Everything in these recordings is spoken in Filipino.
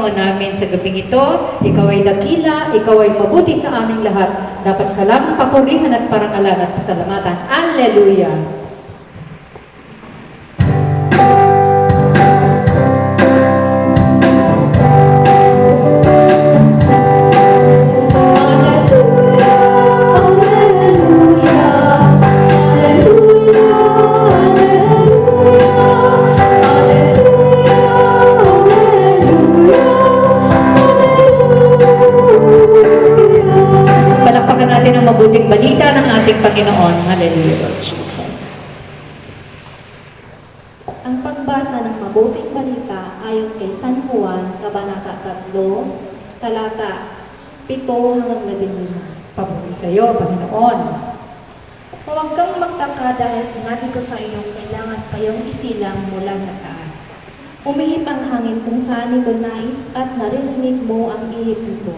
Panginoon namin sa gabing ito. Ikaw ay dakila, ikaw ay mabuti sa aming lahat. Dapat ka lamang papurihan at parangalan at pasalamatan. Alleluia! Mabuting balita ng ating Panginoon. Hallelujah, Lord Jesus. Ang pagbasa ng mabuting balita ayon kay San Juan, Kabanata 3, talata 7 hanggang 15. Papuri sa iyo, Panginoon. Huwag kang magtaka dahil sinabi ko sa iyo, kailangan kayong isilang mula sa taas. Umihip ang hangin kung saan ito nais at naririnig mo ang ihip nito.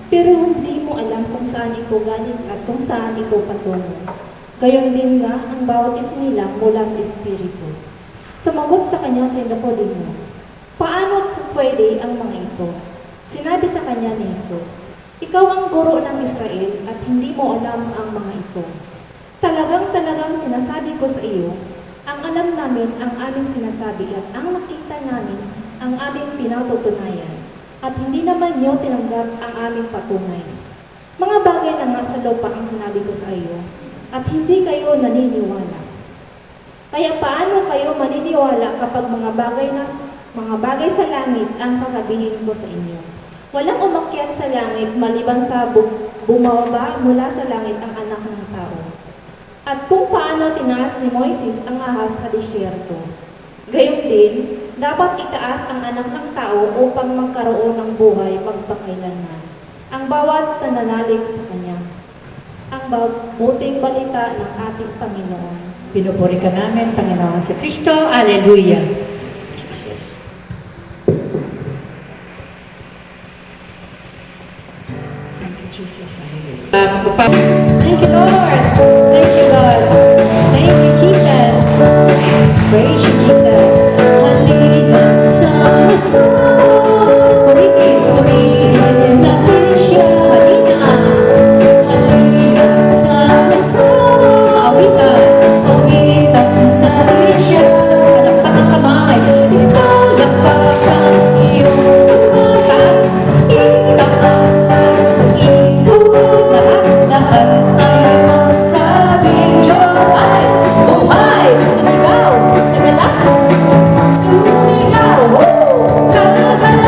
Pero hindi mo alam kung saan ito galing at kung saan ito patungo. Gayon din nga ang bawat isinilang mula sa Espiritu. Sumagot sa kanya si Nicodemo, paano pwede ang mga ito? Sinabi sa kanya ni Jesus, ikaw ang guro ng Israel at hindi mo alam ang mga ito. Talagang sinasabi ko sa iyo, ang alam namin ang aming sinasabi at ang nakita namin ang aming pinatutunayan. At hindi naman niyo tinanggap ang aming patunay. Mga bagay na nga sa lupa ang sinabi ko sa iyo, at hindi kayo naniniwala. Kaya paano kayo maniniwala kapag mga bagay sa langit ang sasabihin ko sa inyo? Walang umakyat sa langit maliban sa bumaba mula sa langit ang anak ng tao. At kung paano tinaas ni Moises ang ahas sa disyerto, gayon din, dapat itaas ang anak ng tao upang magkaroon ng buhay magpakailanman. Ang bawat nananalig sa Kanya. Ang mabuting balita ng ating Panginoon. Pinupuri ka namin, Panginoon si Kristo. Alleluia! Jesus. Thank you, Jesus. Alleluia. Thank you, Lord. Thank you, God. Thank you, Jesus. Praise you, Jesus. Sumigaw! Sa galak! Sumigaw! Sa galak!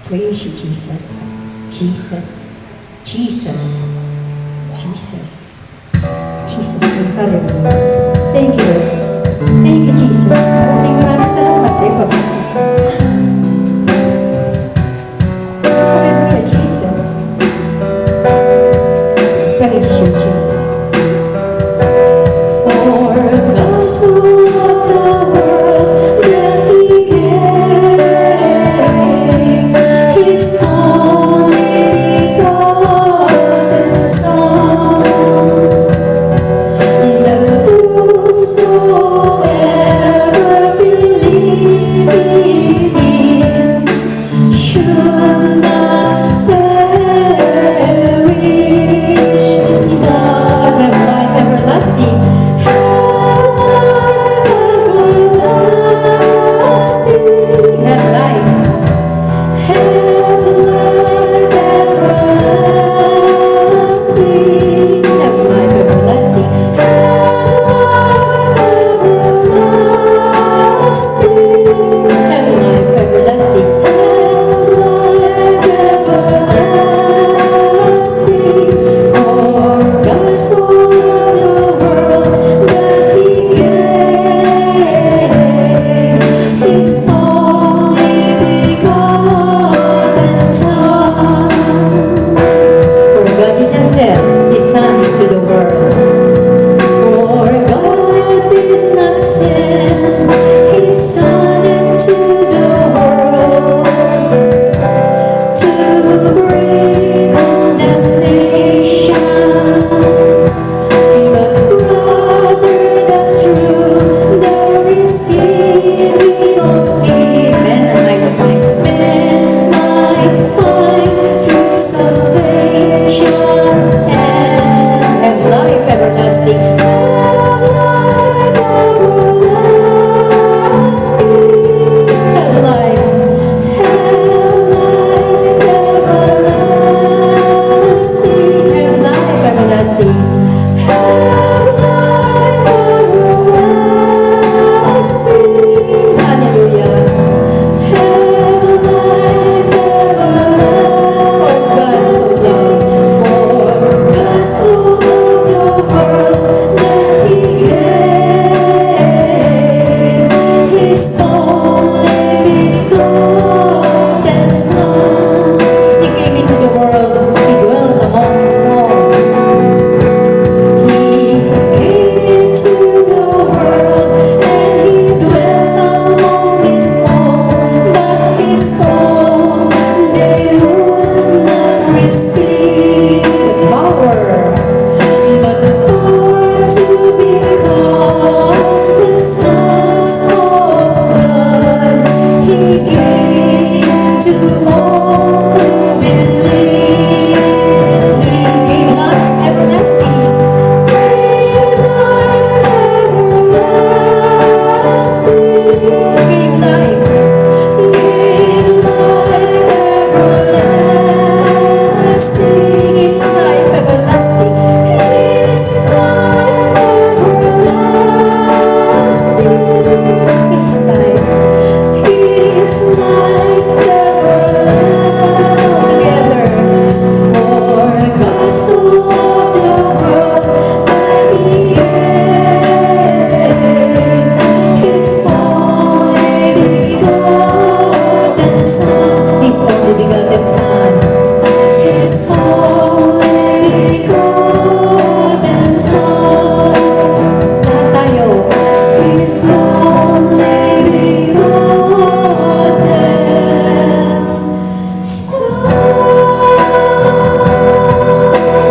Praise you, Jesus. Jesus. Jesus. Jesus. Jesus. Hallelujah. Thank you, Lord. Thank you, Jesus. Maraming salamat sa iyo. Hallelujah, Jesus. Praise you, Jesus. For God so loved the world that He gave His only begotten Son, that whosoever believes in Him should not perish, but have life everlasting. Have life. Have life everlasting. Have life everlasting. Have life everlasting. Have life everlasting. For God so loved the world that He gave His only begotten Son. For God did not send His Son into the world. For God did not send His Son into the world to bring condemnation, but rather that through the receiving of Him, men might find true salvation and have life everlasting. Have life everlasting. Have life. Have life everlasting. Have life everlasting. Have life everlasting. Hallelujah. Have life everlasting. For God so loved the world that He gave His only begotten Son. He came into the world. He dwelt among His own. He came into the world and He dwelt among His own, but His own they would not receive power, but the power to become the sons of God He gave to all who believe. He gave life everlasting. Gave life everlasting. Gave life. Gave life everlasting. His life everlasting. His life everlasting. His life. His life everlasting. Together. For God so loved the world that He gave His only begotten Son. His only begotten Son. His only begotten Son. Lahat tayo. His only begotten Son.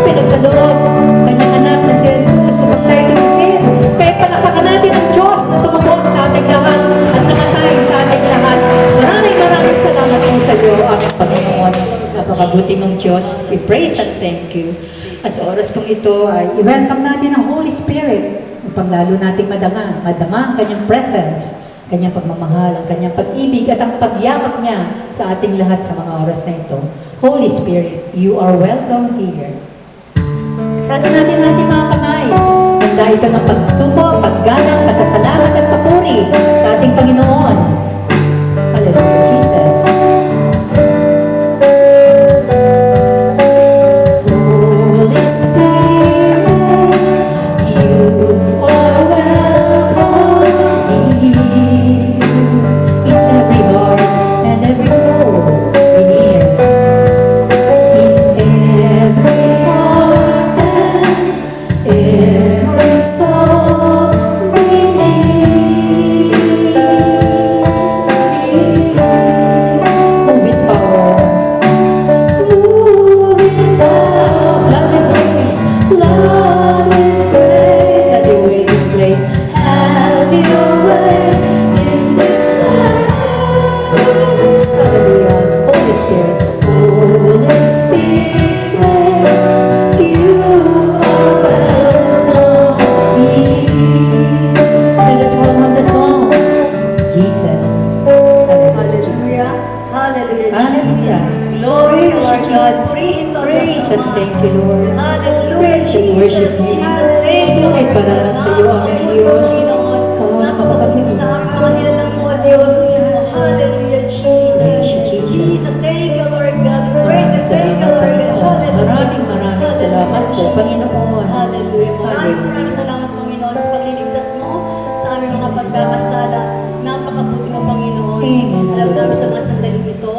Pinagkaloob kanyang anak na si Jesus upang tayo tumisin. Kaya palakpakan natin ang Diyos na tumabot sa ating lahat at namatay sa ating lahat. Maraming salamat po sa iyo, aming Panginoon. Napakabuti ng Diyos. We praise and thank you. At sa oras pong ito ay i-welcome natin ang Holy Spirit upang lalo nating madama ang kanyang presence, kanyang pagmamahal, ang kanyang pag-ibig at ang pagyakap niya sa ating lahat sa mga oras na ito. Holy Spirit, you are welcome here. Taas natin ating mga kamay. Handa ito ng pagsuko, paggalang, pasasalamat at papuri sa ating Panginoon. Hallelujah, Jesus. Glory to Praise our you, God. Jesus. Purihin ko ang Praise Diyos and Ama. thank you, Lord. Hallelujah, Praise and worship Jesus. you. Jesus, thank you, Ay, Lord para God. sa iyo, aming Diyos. Napakabagong sa aming mga nilalang mo, Diyos. Hallelujah, Jesus. Praise you, Jesus. Jesus, thank you, Lord God. We praise you, thank you, Lord God. Hallelujah. Maraming salamat po, Panginoon. Hallelujah. Maraming salamat, Panginoon, sa pagliligtas mo sa aming mga pagkakasala. Napakabuti mo, Panginoon. Amen. Alam namin sa mga sandaling ito,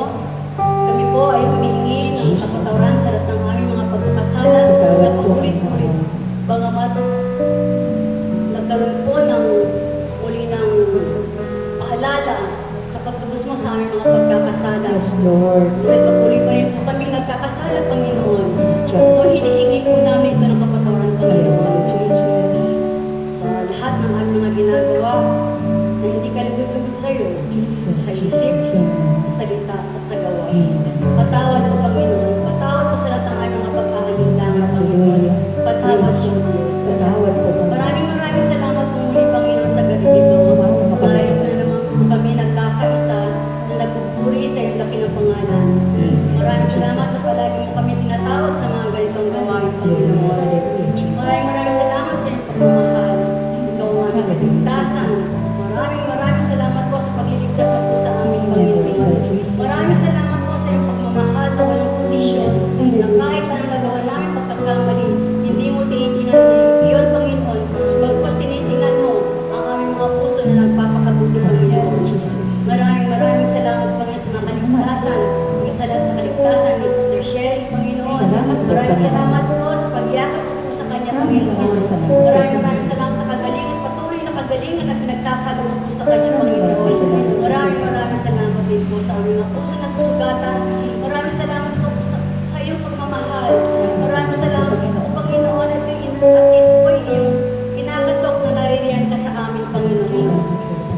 kami po ay humihingi ng kapatawaran sa lahat ng aming mga pagkakasala na paulit-ulit. Bagamat nagkaroon po ng muli ng paalala sa pagtubos mo sa aming mga pagkakasala. Yes, Lord. Dahil patuloy pa rin po kami nagkakasala, Panginoon. Yes, So, hinihingi po namin ito ng kapatawaran, Panginoon. Hallelujah, Jesus. Sa lahat ng aming mga ginagawa na hindi ka lugod-lugod sa iyo, Jesus, sa isip, Jesus. sa salita at sa gawa. Amen. Patawad po, Panginoon. Patawad po sa lahat ng aming mga pagkakalinlangan, Panginoon. Hallelujah. Patawad po, Diyos. Salamat po, Panginoon. Maraming salamat po muli, Panginoon, sa gabi ito. Narito na naman po kami nagkakaisa na nagpupuri sa iyong laki ng pangalan. Maraming salamat sa palagi mo kami tinatawag sa mga ganitong gawain, Panginoon. Hallelujah, Jesus. Maraming salamat sa iyong pagmamahal. Ikaw ang aming kaligtasan. Maraming salamat po sa pagliligtas mo po sa aming Panginoon. Maraming salamat po sa iyong pagmamahal na walang kondisyon na kahit anong nagawa namin pagkakamali, hindi mo tinitingnan iyon, Panginoon. Bagpos tinitingnan mo ang aming mga puso na nagpapakabuti, Panginoon. Maraming salamat, Panginoon, sa mga kaligtasan. Isa lahat sa kaligtasan ni Sister Sherry, Panginoon. Salamat po, Maraming Panginoon. salamat po sa pagyakap po sa kanya, Panginoon. Maraming salamat. Maraming salamat sa kagalingan, patuloy na kagalingan na pinagkakaloob po sa kanya, Panginoon. Maraming salamat din po sa aming mga puso na susugatan. Maraming salamat po sa iyong pagmamahal. Maraming salamat po, Panginoon, at ito po yung kinakatok na naririyan ka sa amin, Panginoon.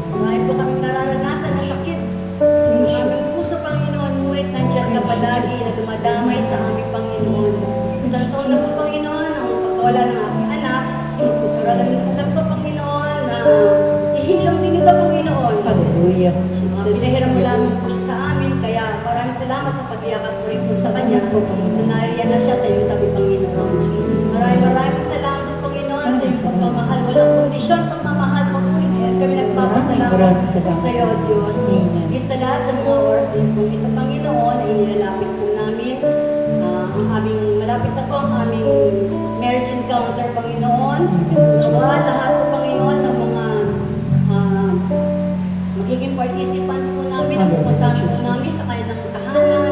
Marami po kami nararanasan na sakit. Yung aming puso, Panginoon, ngunit nandiyan ka palagi na dumadamay sa aming Panginoon. Isang taon na po, Panginoon, ang pagkawala ng aking anak. Alam ko, Panginoon, na ihilom din ito, Panginoon. Hallelujah, Jesus. Pinahiram mo lamang po siya sa amin, kaya maraming salamat sa pagyakap mo rin po sa kanya. Na nariyan na siya sa iyong tabi, Panginoon. Maraming salamat po, Panginoon, sa iyong pagmamahal. Walang kondisyon, pagmamahal mo po. Kami nagpapasalamat Maraming salamat. sa iyo, Diyos. Amen. Higit sa lahat sa mga oras din po ito, Panginoon, ay nilalapit po namin ang aming, malapit na po ang aming marriage encounter, Panginoon. Nawa lahat po, Panginoon, ng mga magiging participants po namin, ang pupuntahan po namin sa kanilang tahanan.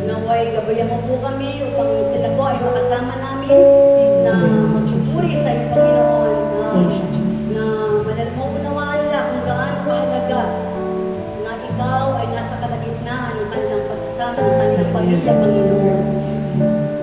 Naway, gabayan mo po kami upang sila po ay makasama namin na magpupuri sa iyo, Panginoon. Na malal mo unawaan nila kung gaano kahalaga na ikaw ay nasa kalagitnaan ng kanilang pagsasama ng kanilang pamilya, Panginoon.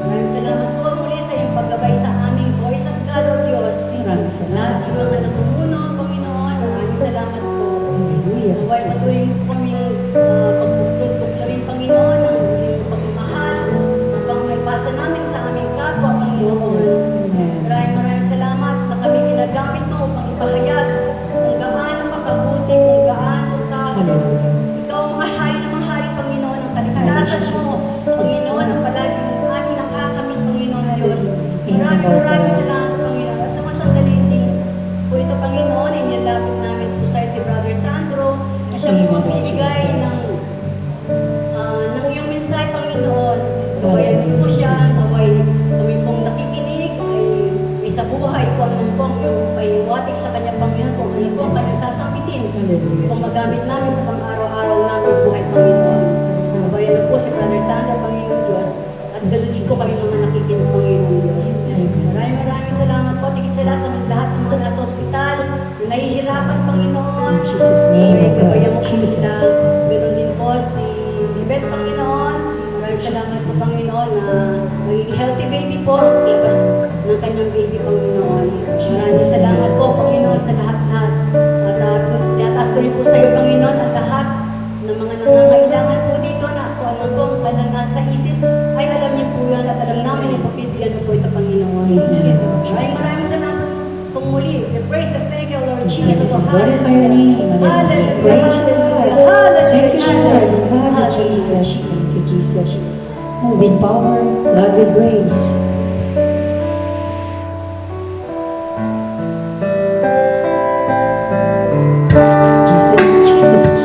Maraming salamat po muli sa iyong paggabay sa aming Voice of God, O Diyos. Maraming salamat. Lahat ng mga namumuno, Panginoon, maraming salamat po. Hallelujah. Naway patuloy mo po kaming pagpupuklarin, Panginoon, ang iyong pagmamahal upang may pasa namin sa aming kapwa, Panginoon. Maraming salamat na kami ginagamit mo upang ipahayag kung gaano makabuti, kung gaano ka. Ikaw ang mga hari ng mga hari, Panginoon, ang kaligtasan mo, Panginoon, ang palaging aming nakakamit, Panginoon Diyos. Maraming salamat, Panginoon. At sa mga sandali din po ito, Panginoon, inilapit namin po sa si Brother Sandro na siya po magbibigay ng iyong mensahe, Panginoon. Gawayan mo po siya, naway kami pong nakikinig, ay sa buhay po ang pong ay watik sa kanya, Panginoon, kung ano po ang kanyang sasampitin. Kung magamit namin sa pang-araw-araw namin buhay, Panginoon. Gawayan mo po si Brother Sandro, Panginoon Diyos. At ganun ko kami mga nakikinig, Panginoon Diyos. Maraming salamat po. Tigit sa lahat ng mga nasa ospital, na nahihirapan, Panginoon. In Jesus' name, O God. Gawayan mo po sila. Jesus. Ganun din po si Libet, Panginoon. Maraming salamat po, Panginoon, na magiging healthy baby po ang labas ng kanyang baby, Panginoon. Maraming salamat po, Panginoon, sa lahat-lahat. At tinataas ko rin po sa iyo, Panginoon, ang lahat ng mga nangangailangan po dito na kung ano po ang kanilang nasa isip, ay alam niyo po yan at alam namin ay papibigyan mo po ito, Panginoon. Maraming salamat po muli. We praise and thank you, Lord Jesus. So, Glorify your name. Hallelujah. Praise you, Lord. Hallelujah. Thank you, Lord. Hallelujah. Jesus. Thank you, Jesus. Move in power, Lord, with grace. Jesus, Jesus, Jesus.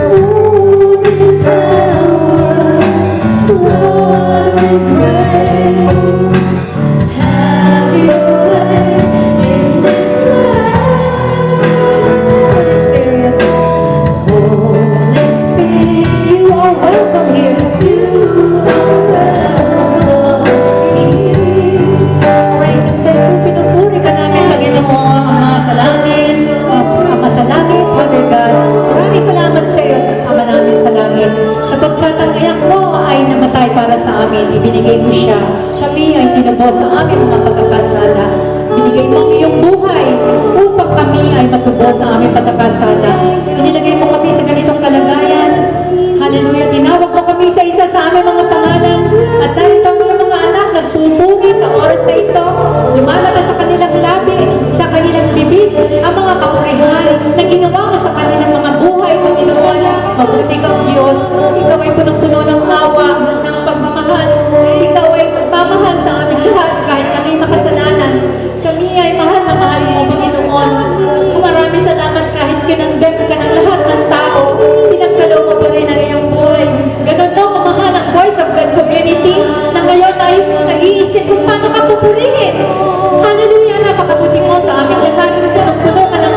Move in power, Lord, with grace. Have your way in this place. Holy Spirit, Holy Spirit, you are welcome here. You are welcome here. Praise and thank you. Pinupuri ka namin, Panginoon, Ama sa langit, Ama sa langit, Father God. Maraming salamat sa iyo, Ama namin sa langit. Sapagkat ang anak mo ay namatay para sa amin, ibinigay mo siya. Kami ay tinubos sa aming mga pagkakasala. Binigay mo ang iyong buhay upang kami ay matubos sa aming pagkakasala. Inilagay mo kami sa ganitong kalagayan. Hallelujah. Tinawag mo kami sa isa sa aming mga pangalan. At dahil ang iyong mga anak nagsupugi sa oras na ito, lumalabas sa kanilang labi, sa kanilang bibig, ang mga kapurihan na ginawa mo sa kanilang mga buhay, Panginoon. Mabuti kang Diyos. Ikaw ay punong-puno ng awa, ng pagmamahal. Ikaw ay magmamahal sa aming lahat kahit kami makasalanan. Kami ay mahal na mahal mo, Panginoon. Maraming salamat kahit kinandem ka ng lahat ng tao. Pinagkalaw mo pa rin ang iyong buhay. Ganun mo, kamahal ang Voice of God community na ngayon ay nag-iisip kung paano ka pupurihin. Hallelujah, napakabuti mo sa aming lahat. Punong-puno ka ng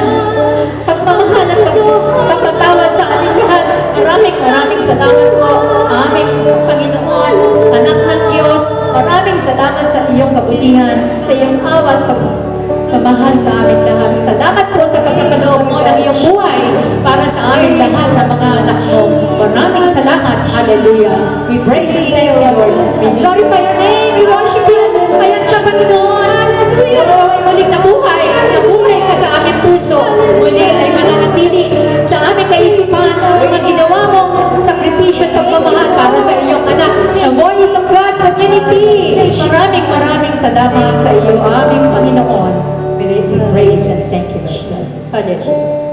pagmamahal at pagpapatawad sa aming lahat. Maraming salamat po, aming Panginoon, anak ng Diyos. Maraming salamat sa iyong kabutihan, sa iyong awa at pagmamahal sa aming lahat. Salamat po sa pagkakaloob mo ng iyong buhay para sa aming lahat ng mga anak mo. Maraming salamat. Hallelujah. We praise and thank you, Lord. We glorify your name. We worship you. Ayan ka, Panginoon. Ikaw ay muling nabuhay. Nabuhay ka sa aming puso. Muli ay mananatili sa aming kaisipan. Mga ginawa mong sakripisyo at pagmamahal para sa iyong anak. The Voice of God community. Maraming salamat sa iyo, aming Panginoon. We praise and thank you, Lord. Hallelujah.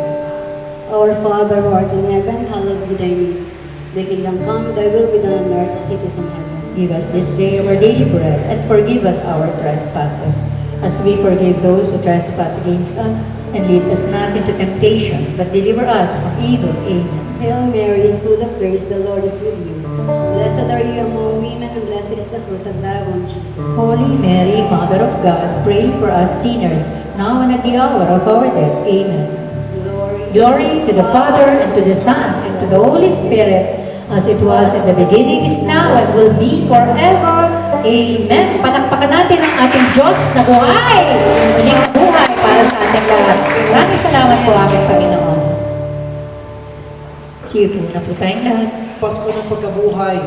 Our Father who art in heaven, hallowed be thy name. Thy kingdom come, thy will be done on earth as it is in heaven. Give us this day our daily bread, and forgive us our trespasses, as we forgive those who trespass against us. And lead us not into temptation, but deliver us from evil. Amen. Hail Mary, full of grace, the Lord is with you. Blessed are you among women, and blessed is the fruit of thy womb, Jesus. Holy Mary, Mother of God, pray for us sinners, now and at the hour of our death. Amen. Glory to the Father, and to the Son, and to the Holy Spirit, as it was in the beginning, is now, and will be forever. Amen. Palakpakan natin ang ating Diyos na buhay. Muling buhay para sa ating lahat. Maraming salamat po, aming Panginoon. See you po na po tayong lahat. Pasko ng pagkabuhay.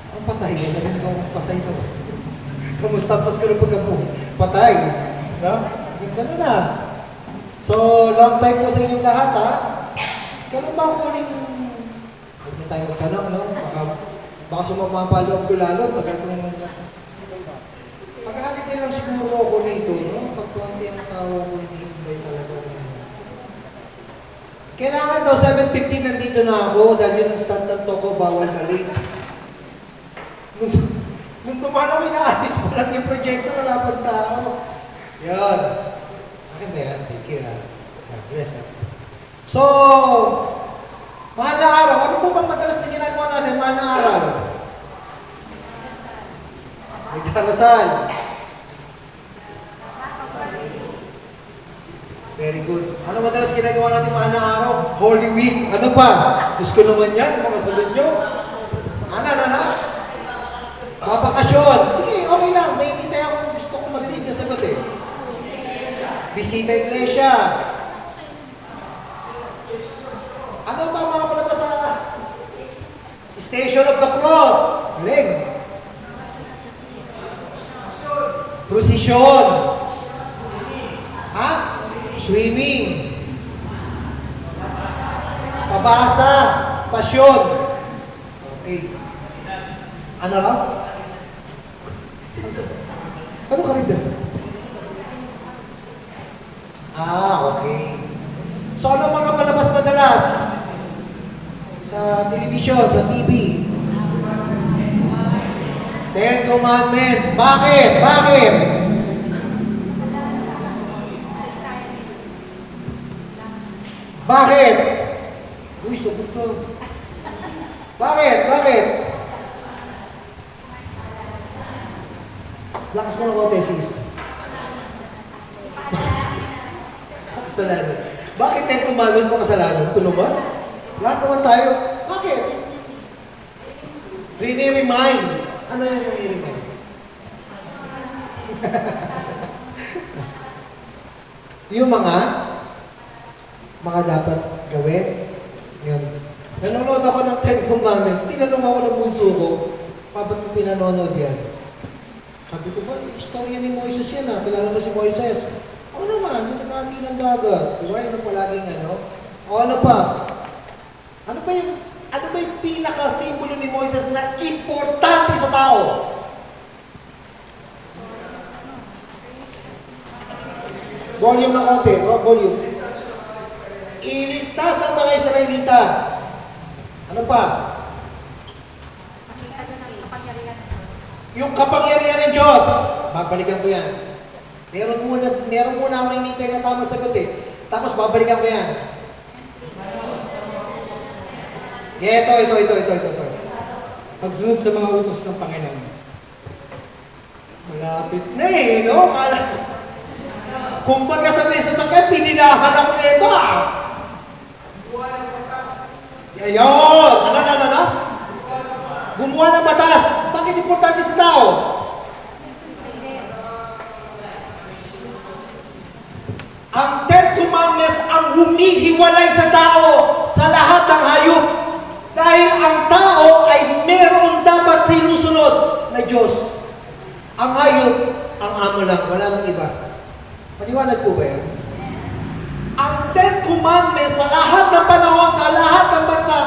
Ang patay, narinig ko ang patay ito. Kamusta ang Pasko ng pagkabuhay? Patay. No? Ganun na. So, long time po sa inyong lahat, ha? Kailan ba ako rin... Huwag na tayo magtanong, no? Baka sumapapaloob ko lalo. Tagal ko naman na. Pagkakakit din lang siguro ako nito, no? Pagkuhanti ang tao ko, hindi talaga. Kailangan daw, 7:15 nandito na ako dahil yun ang start ng toko, bawal ka late. Nung tumano ko, inaalis pa lang yung proyekto, wala pang tao. Yun. Akin ba yan? Thank you, ha? God bless, ha? So, mahal na araw. Ano po bang madalas na ginagawa natin, mahal na araw? Nagdarasal. Very good. Ano madalas ginagawa natin mahal na araw? Holy Week. Ano pa? Diyos ko naman yan, mga sagot nyo. Ano? Babakasyon. Sige, okay lang. May hintay akong gusto kong marinig na sagot eh. Bisita iglesia. Ano ba mga palabas sa Station of the Cross? Galing. Prosesyon. Ha? Swimming. Pabasa. Pasyon. Okay. Ano lang? Ano ka rin din? Okay. So, ano mga palabas madalas? sa television, sa TV. Ten Commandments. Bakit? Bakit? Bakit? Uy, sagot ko. Bakit? Bakit? Lakas mo ng konti, sis. Kasalanan. Bakit 10 Commandments mo kasalanan? Ito naman? Lahat naman tayo. Bakit? Rini-remind. Ano yung rini-remind? Yung mga dapat gawin. Yun. Nanonood ako ng 10 Commandments. Tinanong ako ng bunso ko, ba't mo pinanonood yan? Sabi ko ba, istorya ni Moises yan ha. Kilala mo si Moises? Oo naman, yung nakati ng dagat. Diba? Yun ang palaging ano. O ano pa? Ano ba yung pinaka-simbolo ni Moises na importante sa tao? Volume ng konti. Volume. Iligtas ang mga Israelita. Ano pa? Yung kapangyarihan ng Diyos. Babalikan ko yan. Meron muna ako hinintay na tamang sagot eh. Tapos babalikan ko yan. Ito. Pagsunod sa mga utos ng Panginoon. Malapit na eh, no? Kung baga sa mesa sa kaya, pininahan ako na ito ah. Ayun! Ano? Gumawa ng batas. Bakit importante sa tao? Ang 10 Commandments ang humihiwalay sa tao sa lahat ng hayop. Dahil ang tao ay meron dapat sinusunod na Diyos. Ang hayop, ang amo lang, wala nang iba. Maliwanag po ba yan? Ang 10 Commandments sa lahat ng panahon, sa lahat ng bansa,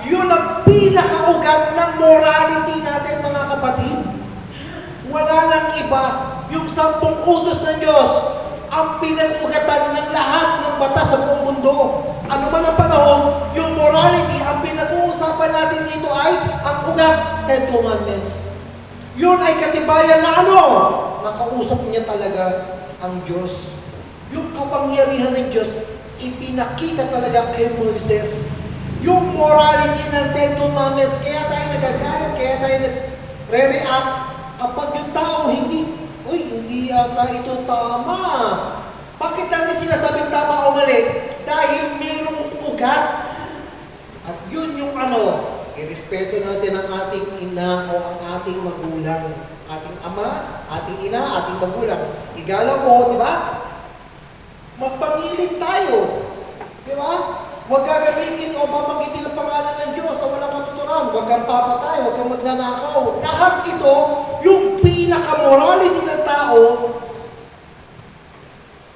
yun ang pinakaugat ng morality natin mga kapatid. Wala nang iba. Yung 10 utos ng Diyos, ang pinag-ugatan ng lahat ng batas sa buong mundo. Ano man ang panahon, yung morality, ang pinag-uusapan natin dito ay ang ugat, 10 Commandments. Yun ay katibayan na ano? Nakausap niya talaga ang Diyos. Yung kapangyarihan ng Diyos, ipinakita talaga kay Moises. Yung morality ng 10 Commandments, kaya tayo nagagalit, kaya tayo nagre-react. Kapag yung tao hindi yata ito tama. Bakit natin sinasabing tama o mali? Dahil mayroong ugat. At yun yung irespeto natin ang ating ina o ang ating magulang. Ating ama, ating ina, ating magulang. Igalang mo, di ba? Magpangilin tayo. Di ba? Huwag gagamitin o mamanggitin ang pangalan ng Diyos sa walang katuturan. Huwag kang papatay, huwag kang magnanakaw. Lahat ito, yung pinaka-morality ng tao,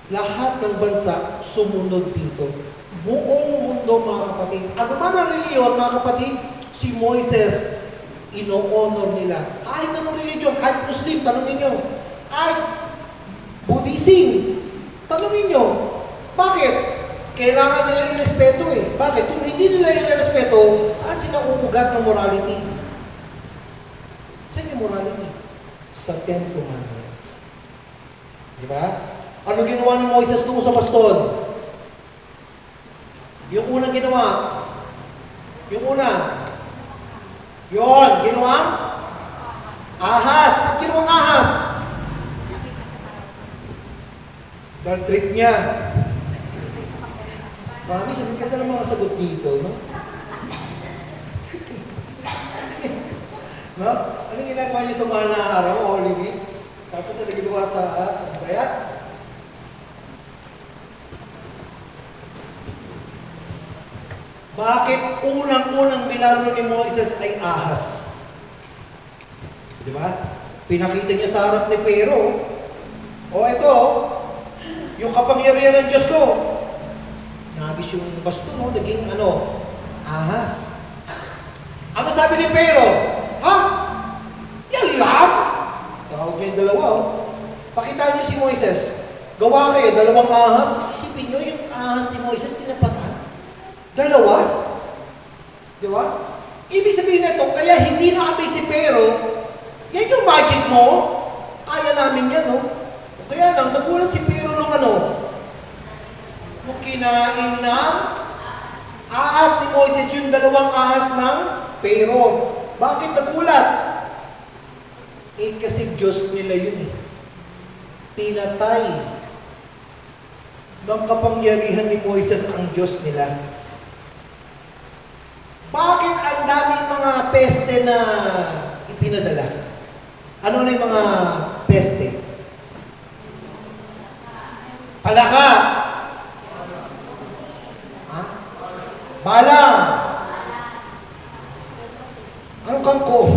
lahat ng bansa sumunod dito. Buong mundo, mga kapatid. Ano man ang reliyon, mga kapatid, si Moises, ino-honor nila. Kahit anong religion, kahit Muslim, tanongin nyo. Kahit Buddhism, tanongin nyo. Bakit? Kailangan nila irespeto eh. Bakit? Kung hindi nila irespeto, saan sila uugat ng morality? Saan yung morality? Sa 10 Commandments. Di ba? Ano ginawa ni Moises tungo sa baston? Yung unang ginawa. Yung una. Yun, ginawa? Ahas. At ginawang ahas? Dahil trip niya. Mami, sabi ka na ng mga sagot dito, no? No? Anong ginagawa niyo sa mahal na araw, Holy Week? Tapos ano ginawa sa bayat? Bakit unang-unang milagro ni Moises ay ahas? Di ba? Pinakita niya sa harap ni Pero. O ito, yung kapangyarihan ng Diyos ko. Nabis yung baston, no? Naging ahas. Ano sabi ni Pero? Ha? Yan lang? Tawag niya yung dalawa, oh. Pakita niyo si Moises. Gawa kayo, dalawang ahas. Isipin niyo yung ahas ni Moises, tinapatan. Dalawa? Di Di ba? Ibig sabihin nito, kaya hindi na kami si Pero, yan yung magic mo, kaya namin yan, no? Kaya lang, nagulat si Pero nung nung kinain ng ahas ni Moises, yung dalawang ahas ng Pero. Bakit nagulat? Kasi Diyos nila yun eh. Pinatay ng kapangyarihan ni Moises ang Diyos nila. Bakit ang daming mga peste na ipinadala? Ano na yung mga peste? Palaka. Ha? Balang. Anong kangkong?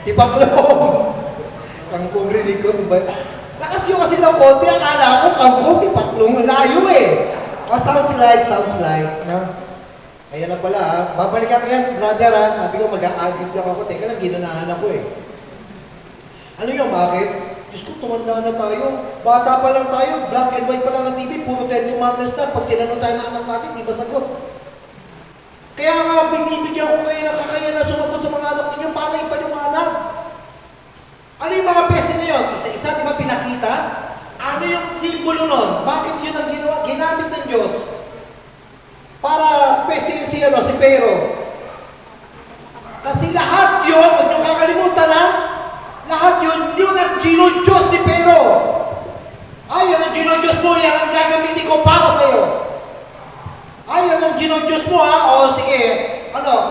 Tipaklong. Kangkong rinig ko. Lakas yung kasi lang konti. Akala ko kangkong, tipaklong. Layo eh. Sounds like. No? Ayan na pala ha. Babalikan ko yan, brother ha. Sabi ko mag-a-agit lang ako. Teka lang, ginanahan ako eh. Ano yung bakit? Diyos ko, tumanda na tayo. Bata pa lang tayo. Black and white pa lang ang TV. Puro 10 commandments na. Pag tinanong tayo na anak natin, di ba sagot? Kaya nga, binibigyan ko kayo ng kakayanan na sumagot sa mga anak ninyo para ipaliwanag. Ano yung mga peste na yun? Isa-isa, di ba pinakita? Ano yung simbolo nun? Bakit yun ang ginamit ng Diyos? Para peste si Pero. Kasi lahat yun, huwag nyo kakalimutan ha, lahat yun ang ginodiyos ni Pero. Ay, yan ang ginodiyos mo, yan ang gagamitin ko para sa'yo. Ay, yan ang ginodiyos mo ha, o sige,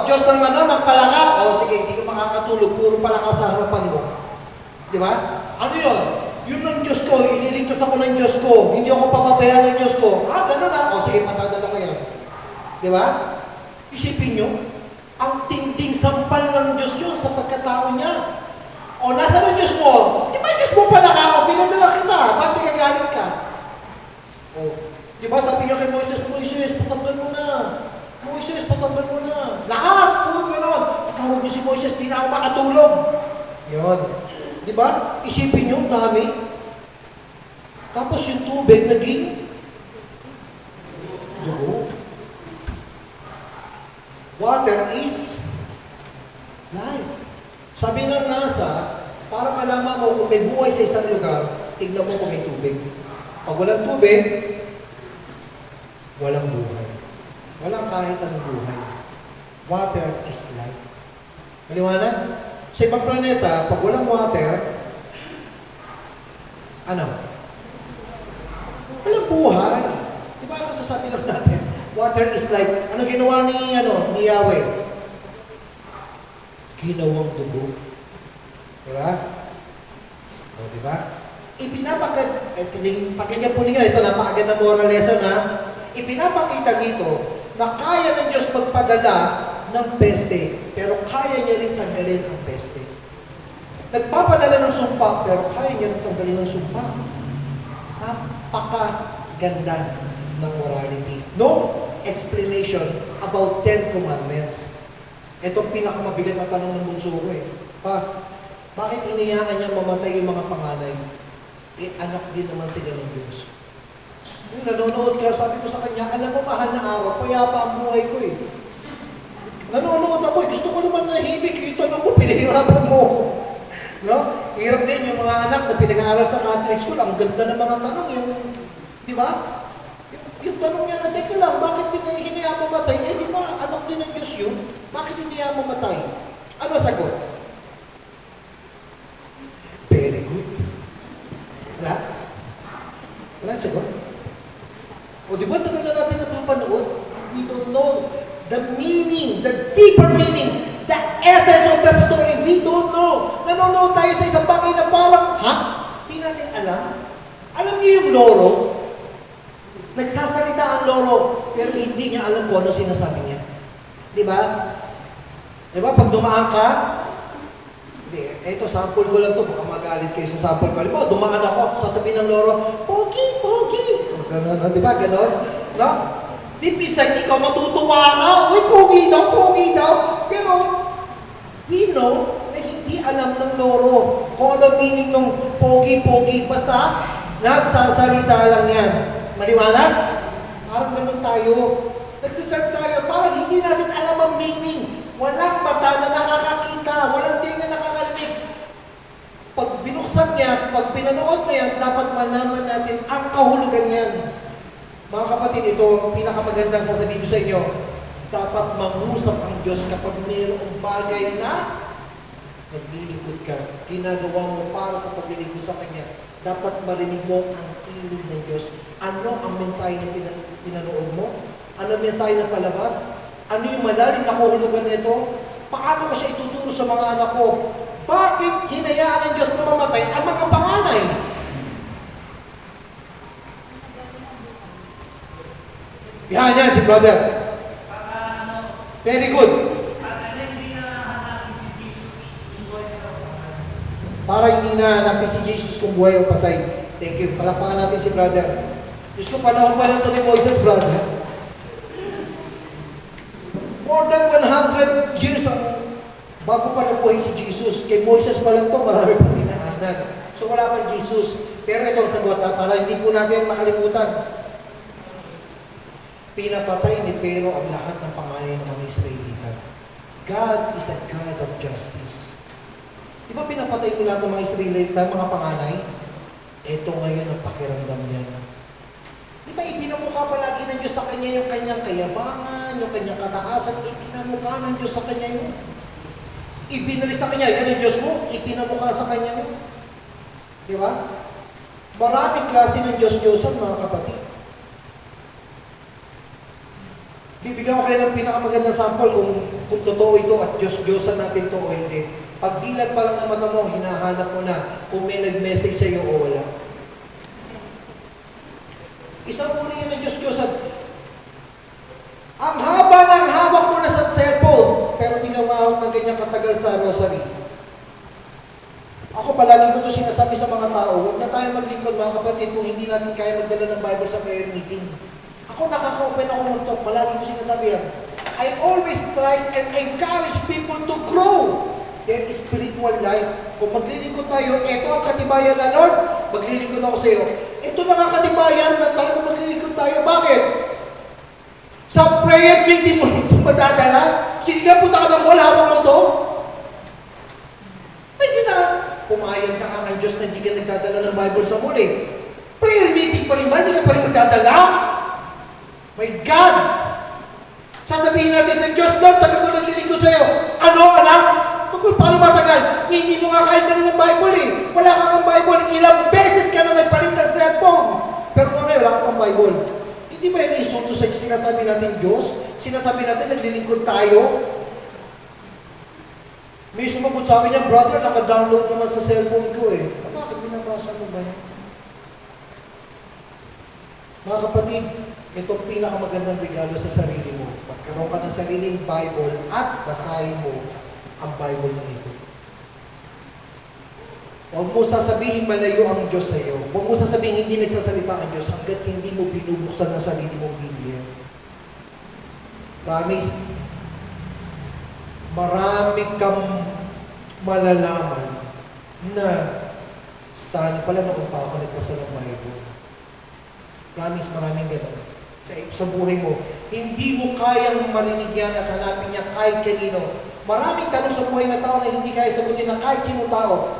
Diyos ng ng palaka, o sige, hindi ka makakatulog, puro palaka sa harapan mo. Di ba? Ano yun? Yun ang Diyos ko, ililigtas ako ng Diyos ko, hindi ako papabayaan ng Diyos ko. Ganun ha, o sige, patadala ko yan. Di ba? Isipin nyo, ang tingting sampal ng Diyos yun sa pagkatao niya. O, nasa ng Diyos mo? Di ba Diyos mo pala ka? O, pinadala kita. Ba't nagagalit ka? O, di ba sabi niyo kay Moises, Moises, patambal mo na. Moises, patambal mo na. Lahat, puro gano'n. Tawag niyo si Moises, di na ako makatulog. Yun. Di ba? Isipin nyo, dami. Tapos yung tubig naging dugo. Water is life. Sabi ng NASA, para malaman mo kung may buhay sa isang lugar, tignan mo kung may tubig. Pag walang tubig, walang buhay. Walang kahit anong buhay. Water is life. Maliwanag? Sa ibang planeta, pag walang water, walang buhay. Di ba kasasabi lang natin? Water is life. Ano ginawa ni Yahweh? Ginawang dugo. Diba? O, diba? Pakinggan po ninyo, ito napakaganda moral lesson ha. Ipinapakita dito na kaya ng Diyos magpadala ng peste, pero kaya niya rin tanggalin ang peste. Nagpapadala ng sumpa, pero kaya niya rin tanggalin ang sumpa. Napakaganda ng morality. No explanation about 10 commandments. Ito pinakamabigat na tanong ng bunso ko eh. Bakit hinayaan niya mamatay yung mga panganay? Anak din naman sila ng Diyos. Yung nanonood kaya sabi ko sa kanya, alam mo mahal na araw, payapa ang buhay ko eh. Nanonood ako, gusto ko naman nahimik, yung tanong mo, pinahirapan mo. No? Hirap din yung mga anak na pinag-aaral sa Catholic school, ang ganda ng mga tanong, di ba? Yung tanong niya na, teka lang, bakit hinayaan mamatay? Di ba, anak din ng Diyos yun? Bakit hinayaan mamatay? Ano sagot? Very good. Wala? Wala sagot? O di ba tagal na natin napapanood? We don't know the meaning, the deeper meaning, the essence of that story. We don't know. Nanonood tayo sa isang bagay na parang, Di natin alam. Alam niyo yung loro? Nagsasalita ang loro, pero hindi niya alam kung ano sinasabi niya. Di ba? Di ba? Pag dumaan ka, ito, sample ko lang to, baka magalit kayo sa sample ko. Halimbawa, dumaan ako, sasabihin ng loro, Pogi, Pogi! Ganon, di ba? Ganon? No? Deep inside, ikaw matutuwa ka, uy, Pogi daw. Pero, we know na hindi alam ng loro kung ano meaning ng Pogi. Basta, nagsasalita lang yan. Maliwanag? Parang ganun tayo. nagsiserve tayo, parang hindi natin alam ang meaning. Walang mata na nakakakita, walang tingin na nakakarinig. Pag binuksan niya, pag pinanood mo yan, dapat malaman natin ang kahulugan niyan. Mga kapatid, ito ang pinakamagandang sasabihin ko sa inyo. Dapat mangusap ang Diyos kapag mayroong bagay na naglilingkod ka, ginagawa mo para sa paglilingkod sa Kanya. Dapat marinig mo ang tinig ng Diyos. Ano ang mensahe na pinanood mo? Ano ang mensahe na palabas? Ano yung malalim na kahulugan nito? Paano ko siya ituturo sa mga anak ko? Bakit hinayaan ng Diyos na mamatay ang mga panganay? Yan si brother. Very good. Para hindi na hanapin si Jesus kung buhay o patay. Thank you. Palapakan natin si brother. Diyos ko, panahon pa lang ito ni Moises, brother. More than 100 years bago pa nabuhay si Jesus. Kay Moises pa lang ito, marami pang dinaanan. So wala pang Jesus. Pero ito ang sagot, para hindi po natin makalimutan. Pinapatay ni Pero ang lahat ng panganay ng mga Israelita. God is a God of justice. Di ba pinapatay ko lahat ng mga Israelita, mga panganay? Ito ngayon ang pakiramdam niya. Di ba ipinamukha palagi ng Diyos sa kanya yung kanyang kayabangan, yung kanyang kataasan, ipinamukha ng Diyos sa kanya yun. Ibinali sa kanya, yan ang Diyos mo, ipinamukha sa kanya yun. Di ba? Maraming klase ng Diyos-Diyosan, mga kapatid. Bibigyan ko kayo ng pinakamagandang sample kung totoo ito at Diyos-Diyosan natin ito o hindi. Pag dilag pa lang ng mata mo, hinahanap mo na kung may nag-message sa iyo o wala. Isang uri yan ng Diyos-Diyosan. Ang haba ng hawak mo na sa cellphone, pero hindi ka mahawak ng ganyan katagal sa rosary. Ako palagi ko ito sinasabi sa mga tao, huwag na tayo maglingkod mga kapatid kung hindi natin kaya magdala ng Bible sa prayer meeting. Ako nakaka-open ako ng talk, palagi ko sinasabi yan. I always try and encourage people to grow their spiritual life. Kung maglilingkod tayo, ito ang katibayan na Lord, maglilingkod ako sa iyo. Ito na ang katibayan na talagang maglilingkod tayo. Bakit? Sa prayer meeting mo ito madadala? Sige nga, punta ka ng mall, habang mo ito? Pwede na. Pumayag na ang Diyos na hindi ka nagdadala ng Bible sa mall eh. Prayer meeting pa rin ba? Hindi ka pa rin magdadala? My God! Sasabihin natin sa Diyos, Lord, tagal ko naglilingkod sa iyo. Ano, anak? Paano matagal? Hindi mo nga kahit na rin ng Bible eh. Wala kang ng Bible. Ilang beses ka na nagpalit ng cellphone. Pero ngayon, wala kang Bible. Hindi ba yung insulto sa sinasabi natin Diyos? Sinasabi natin naglilingkod tayo? May sumagot sa akin niya, brother, naka-download naman sa cellphone ko eh. Bakit binabasa mo ba yan? Mga kapatid, itong pinakamagandang regalo sa sarili mo. Pagkaroon ka ng sariling Bible at basahin mo ang Bible na ito. Huwag mo sasabihin malayo ang Diyos sa iyo. Huwag mo sasabihin hindi nagsasalita ang Diyos hanggat hindi mo binubuksan ang sarili mong Biblia. Promise, marami kang malalaman na sana pala noon pa ako nagpasa ng Bible. Promise, maraming gano'n. Sa buhay mo, hindi mo kayang marinig yan at hanapin niya kahit kanino. Maraming tanong sa buhay na tao na hindi kaya sagutin na kahit sino tao.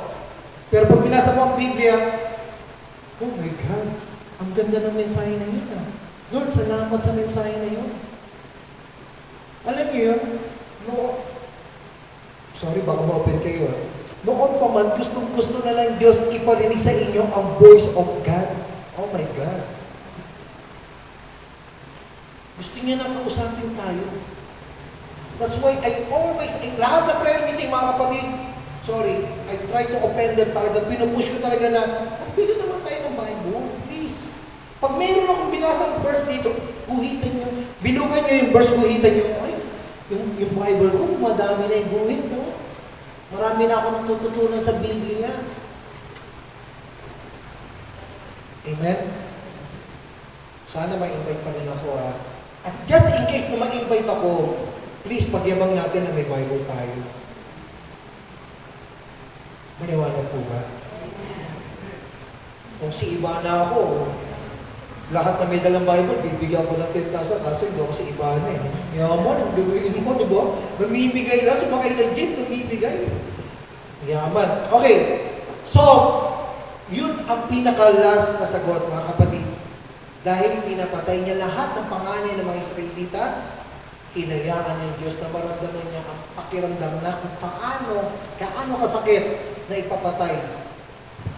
Pero pag binasa mo ang Biblia, oh my God, ang ganda ng mensahe na yun ah. Lord, salamat sa mensahe na yun. Alam niyo yun? Sorry, baka ma-open kayo ah. Noon pa man, gustong-gusto na lang Diyos iparinig sa inyo ang voice of God. Oh my God. Gusto niya na kausapin tayo. That's why I lahat na prayer meeting, mga kapatid, sorry, I try to offend them talaga. Pinupush ko talaga na, magbili naman tayo ng Bible, please. Pag mayroon akong binasang verse dito, guhitan nyo. Binugan nyo yung verse, guhitan nyo. Ay, yung Bible ko, madami na yung guhit, no? Marami na ako natututunan sa Biblia. Amen? Sana ma-invite pa rin ako, ha? At just in case na ma-invite ako, please, pagyabang natin na may Bible tayo. Maliwanag po ba? Kung si Ivana ako, Lahat na may dalang Bible, bibigyan ko ng 10,000, kaso hindi ako sa iba na eh. Yaman, bibigyan mo, di ba? Namimigay lang, sumakay ng jeep, namimigay. Yaman. Okay, so, yun ang pinaka-last na sagot, mga kapatid. Dahil pinapatay niya lahat ng panganay ng mga Israelita, hinayaan ng Diyos na maramdaman niya ang pakiramdam na kung kaano kasakit na ipapatay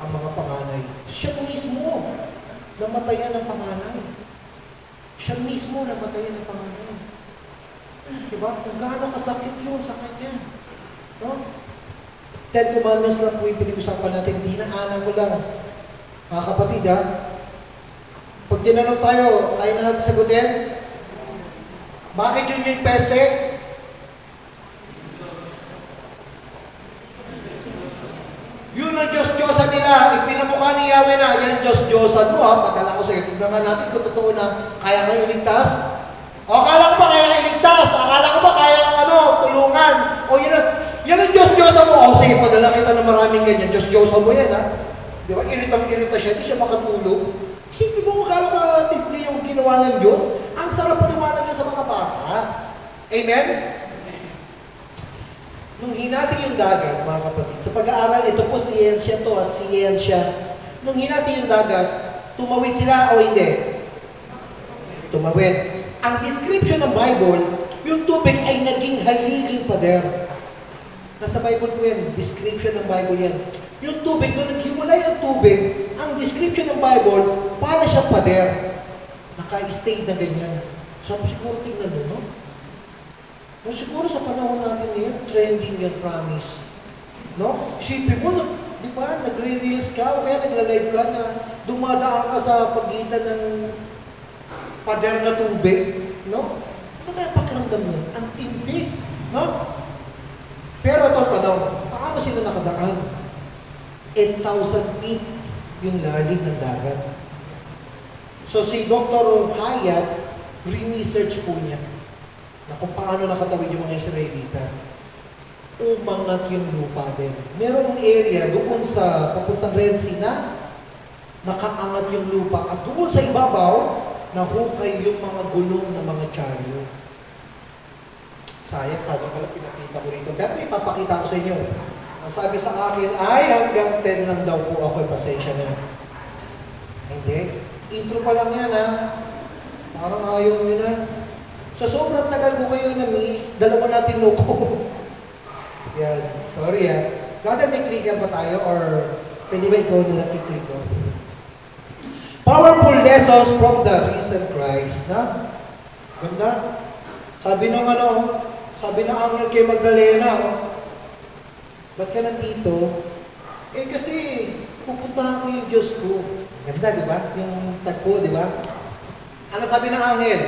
ang mga panganay. Siya mismo namatayan ng panganay. Siya mismo namatayan ng panganay. Diba? Kung gaano kasakit yun sa kanya. No? 10 Commandments lang po yung pinag-usapan natin. Dinaanan ko lang. Mga kapatid, ha? Pag tinanong tayo, kaya na natin sagutin? Bakit yun yung peste? Yun ang Diyos-Diyosan nila. Ipinamukha ni Yahweh na, yan Diyos-Diyosan mo ha. Padala ko sa iyo. Tignan natin kung totoo na kaya kayo iligtas. O akala ko ba kaya kayo iligtas? Akala ko ba kaya tulungan? O yan ang Diyos-Diyosan mo. O sige, padala kita ng maraming ganyan. Diyos-Diyosan mo yan ha. Di ba? Irita siya. Di siya makatulog. Sige mo, akala ka tipli yung ginawa ng Diyos. Ang sarap paniwala niya sa mga bata. Amen? Nung hinati yung dagat, mga kapatid, sa pag-aaral, ito po siyensya to, siyensya. Nung hinati yung dagat, tumawid sila o hindi? Tumawid. Ang description ng Bible, yung tubig ay naging haliging pader. Nasa Bible po yan, description ng Bible yan. Yung tubig, nung naghiwalay ang tubig, ang description ng Bible, para siyang pader. Naka-stay na ganyan. So, siguro tingnan mo, no? No, siguro sa panahon natin ngayon, trending yan, promise. No? Isipin mo, di ba, nagre-reels ka, o kaya nagla-live ka na dumadaan ka sa pagitan ng pader na tubig. No? Ano kaya pakiramdam mo? Ang tindi. No? Pero ito ang tanong, paano sila nakadaan? 8,000 feet yung lalim ng dagat. So si Dr. Hayat, re-research po niya na kung paano nakatawid yung mga Israelita. Umangat yung lupa din. Merong area doon sa papuntang Red Sea na nakaangat yung lupa at doon sa ibabaw, nahukay yung mga gulong ng mga charyo. Sayang, sabi pala pinakita ko rito. Pero may papakita ko sa inyo. Ang sabi sa akin ay hanggang 10 lang daw po ako, pasensya na. Hindi. Intro pa lang yan ha. Parang ayaw nyo na. So sobrang tagal ko kayo na-miss, dalawa natin loko. Yan. Sorry ha. Brother, may clicker ba tayo or pwede ba ikaw na nakiklik ko? Powerful lessons from the risen Christ. Na? Ganda. Sabi ng sabi ng angel kay Magdalena, ba't ka nandito? Eh kasi, pupuntahan ko yung Diyos ko. Ganda, di ba? Yung tagpo, di ba? Ano sabi ng angel?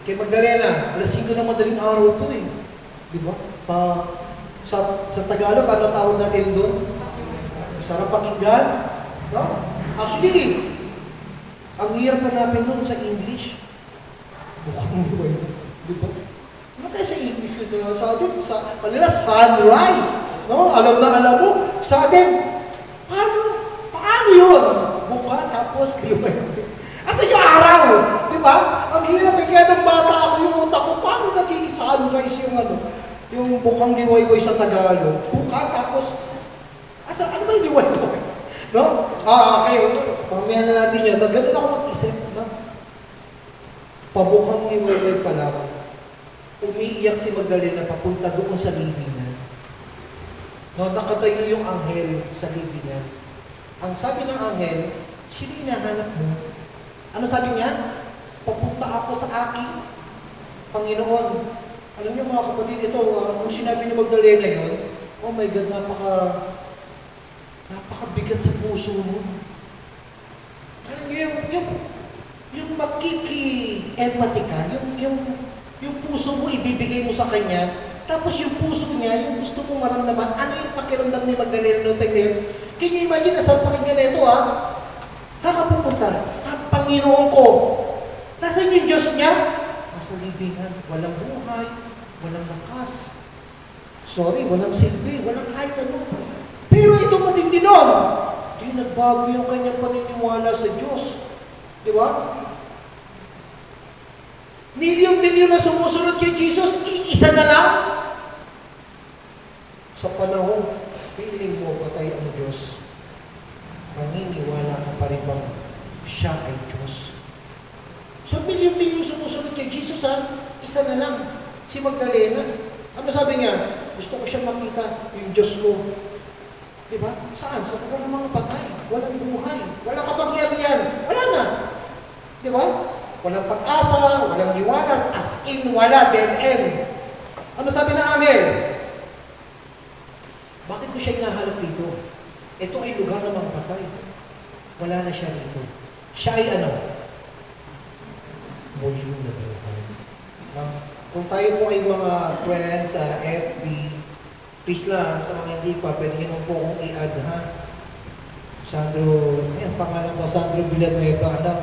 Kay Magdalena, alas 5 ng madaling araw ito eh. Di ba? Sa Tagalog, ano tawag natin doon? Sarap pakinggan. No? Actually, ang hirap hanapin doon sa English. Mukhang buhay. Di ba? Ano kaya sa English ito? Sa atin, kanila sunrise. No? Alam na alam mo. Sa atin, paano yun? Buka, tapos liway. Asa yung araw? Di ba? Ang hirap eh, kaya ng bata ako yung utak ko. Paano naging sunrise yung yung bukang liwayway sa Tagalog? Buka, tapos, ano ba yung liwayway? No? Okay. Pamaya na natin yan. Ganun ako mag-isip. No? Pabukang liwayway pa lang. Umiiyak si Magdalena papunta doon sa libingan. No, nakatayo yung anghel sa libingan. Ang sabi ng anghel, sino hinahanap mo? Ano sabi niya? Papunta ako sa aking Panginoon. Alam niyo mga kapatid, ito, kung sinabi ni Magdalena yun, oh my God, napakabigat sa puso mo. Alam niyo, yung makiki-empathy ka, yung puso mo ibibigay mo sa kanya, tapos yung puso niya, yung gusto mong maramdaman, ano yung pakiramdam ni Magdalena noong time na yun? Can you imagine, nasa pakinggan na ito ha? Saan ka pupunta? Sa Panginoon ko. Nasaan yung Diyos niya? Nasa libingan. Walang buhay, walang lakas. Sorry, walang silbi, walang kahit ano. Pero ito matindi nun. Do you hindi nagbago yung kanyang paniniwala sa Diyos. Di ba? Milyon-milyon na sumusunod kay Jesus, iisa na lang. Sa panahon, piling mo patay ang Diyos, maniniwala ka pa rin bang siya ay Diyos? So, milyon-milyon sumusunod kay Jesus, isa na lang. Si Magdalena. Ano sabi niya? Gusto ko siyang makita, yung Diyos ko. Diba? Saan? Sa lugar ng mga patay. Walang buhay. Walang kapangyarihan. Wala na. Diba? Walang pag-asa, walang liwanag, as in wala, dead end. Ano sabi ng Amel? Bakit mo siya hinahanap dito? Ito ay lugar ng mga patay. Wala na siya dito. Siya ay ano? Muling na buhay. Kung tayo po ay mga friends sa FB, please lang, sa mga hindi pa, pwede nyo po akong i-add, ha? Sandro, ayan, pangalan ko, Sandro Villanueva, ano?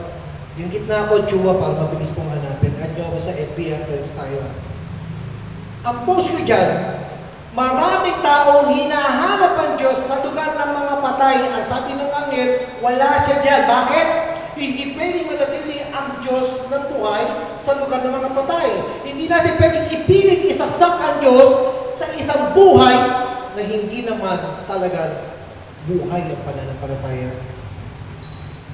Yung gitna ko, Chua, para mabilis pong hanapin. Add nyo ako sa FB, friends tayo. Ang post ko dyan, maraming tao hinahanap ang Diyos sa lugar ng mga patay. Ang sabi ng anghel, wala siya dyan. Bakit? Hindi pwedeng manatili ang Diyos ng buhay sa lugar ng mga patay. Hindi natin pwedeng ipilit isaksak ang Diyos sa isang buhay na hindi naman talaga buhay ang pananampalataya.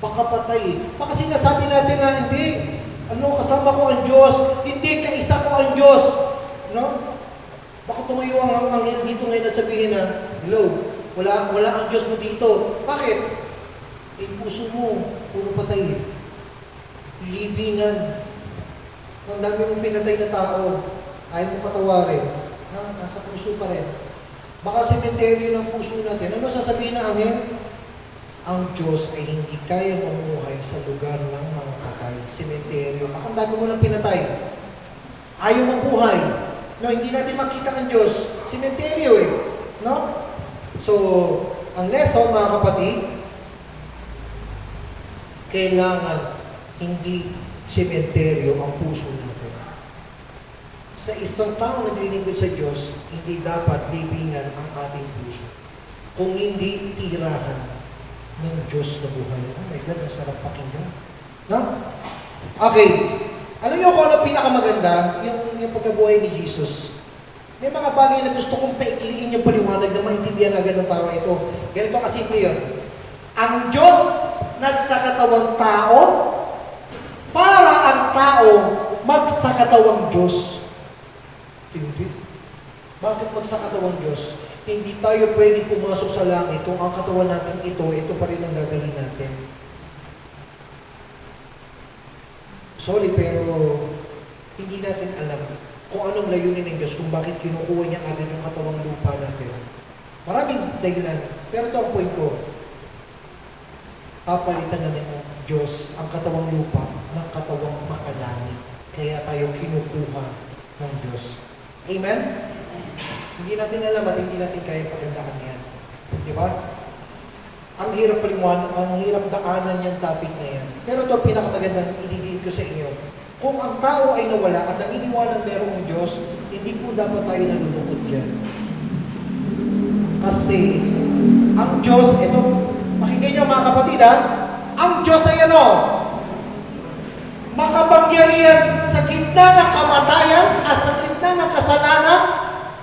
Baka patay. Baka sinasabi natin na hindi, kasama ko ang Diyos, hindi kaisa ko ang Diyos. No? Baka tumayo ang anghel dito ngayon at sabihin na, hello, wala ang Diyos mo dito. Bakit? Puso mo, puro patay. Libingan. Ang dami mong pinatay na tao, ayaw mo patawarin. Nasa puso pa rin. Baka sementeryo ng puso natin. Ano sasabihin na amin? Ang Diyos ay hindi kaya mamuhay sa lugar ng mga patay. Sementeryo. Baka ang dami mo lang pinatay. Ayaw mabuhay. No, hindi natin makita ang Diyos. Sementeryo No? So, ang lesson, mga kapatid, kailangan hindi sementeryo ang puso natin. Sa isang tao na naglilingkod sa Diyos, hindi dapat libingan ang ating puso. Kung hindi, tirahan ng Diyos na buhay. Oh my God, ang sarap pakinggan. No? Okay. Alam niyo kung ano pinakamaganda? Yung pagkabuhay ni Jesus. May mga bagay na gusto kong paikliin yung paliwanag na maintindihan agad ng tao ito. Ganito kasimple yun. Ang Diyos nagsakatawang tao para ang tao magsakatawang Diyos. Hindi. Bakit magsakatawang Diyos? Hindi tayo pwede pumasok sa langit kung ang katawan natin ito pa rin ang gagawin natin. Sorry, pero hindi natin alam kung anong layunin ng Diyos, kung bakit kinukuha niya agad yung katawang lupa natin. Maraming dahilan. Pero ito ang point ko. Papalitan na ng Diyos ang katawang lupa ng katawang makalangit. Kaya tayo kinukuha ng Diyos. Amen? Hindi natin alam at hindi natin kaya pagandahan yan. Di ba? Ang hirap paliwanag, ang hirap daanan yung topic na yan. Pero ito ang pinakamagandang ididiin ko sa inyo. Kung ang tao ay nawala at naniniwalang merong Diyos, hindi po dapat tayo nalulungkot dyan. Kasi, ang Diyos, ito, pakinggan nyo mga kapatid ang Diyos ay ano? Makapangyarihan sa gitna ng kamatayan at sa gitna ng kasalanan,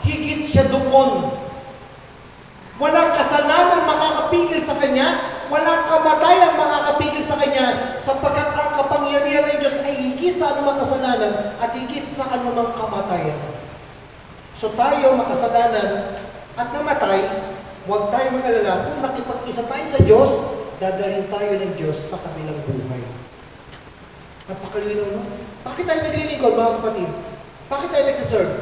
higit siya doon. Walang kasalanan makakapigil sa Kanya, walang kamatayan makakapigil sa Kanya, sapagkat ang kapangyarihan ng Diyos ay higit sa anumang kasalanan at higit sa anumang kamatayan. So tayo makasalanan at namatay, huwag tayo mag-alala. Kung nakipag-isa tayo sa Diyos, dadalhin tayo ng Diyos sa kabilang buhay. Napakalinaw, no? Bakit tayo naglilingkod, mga kapatid? Bakit tayo nagsaserve?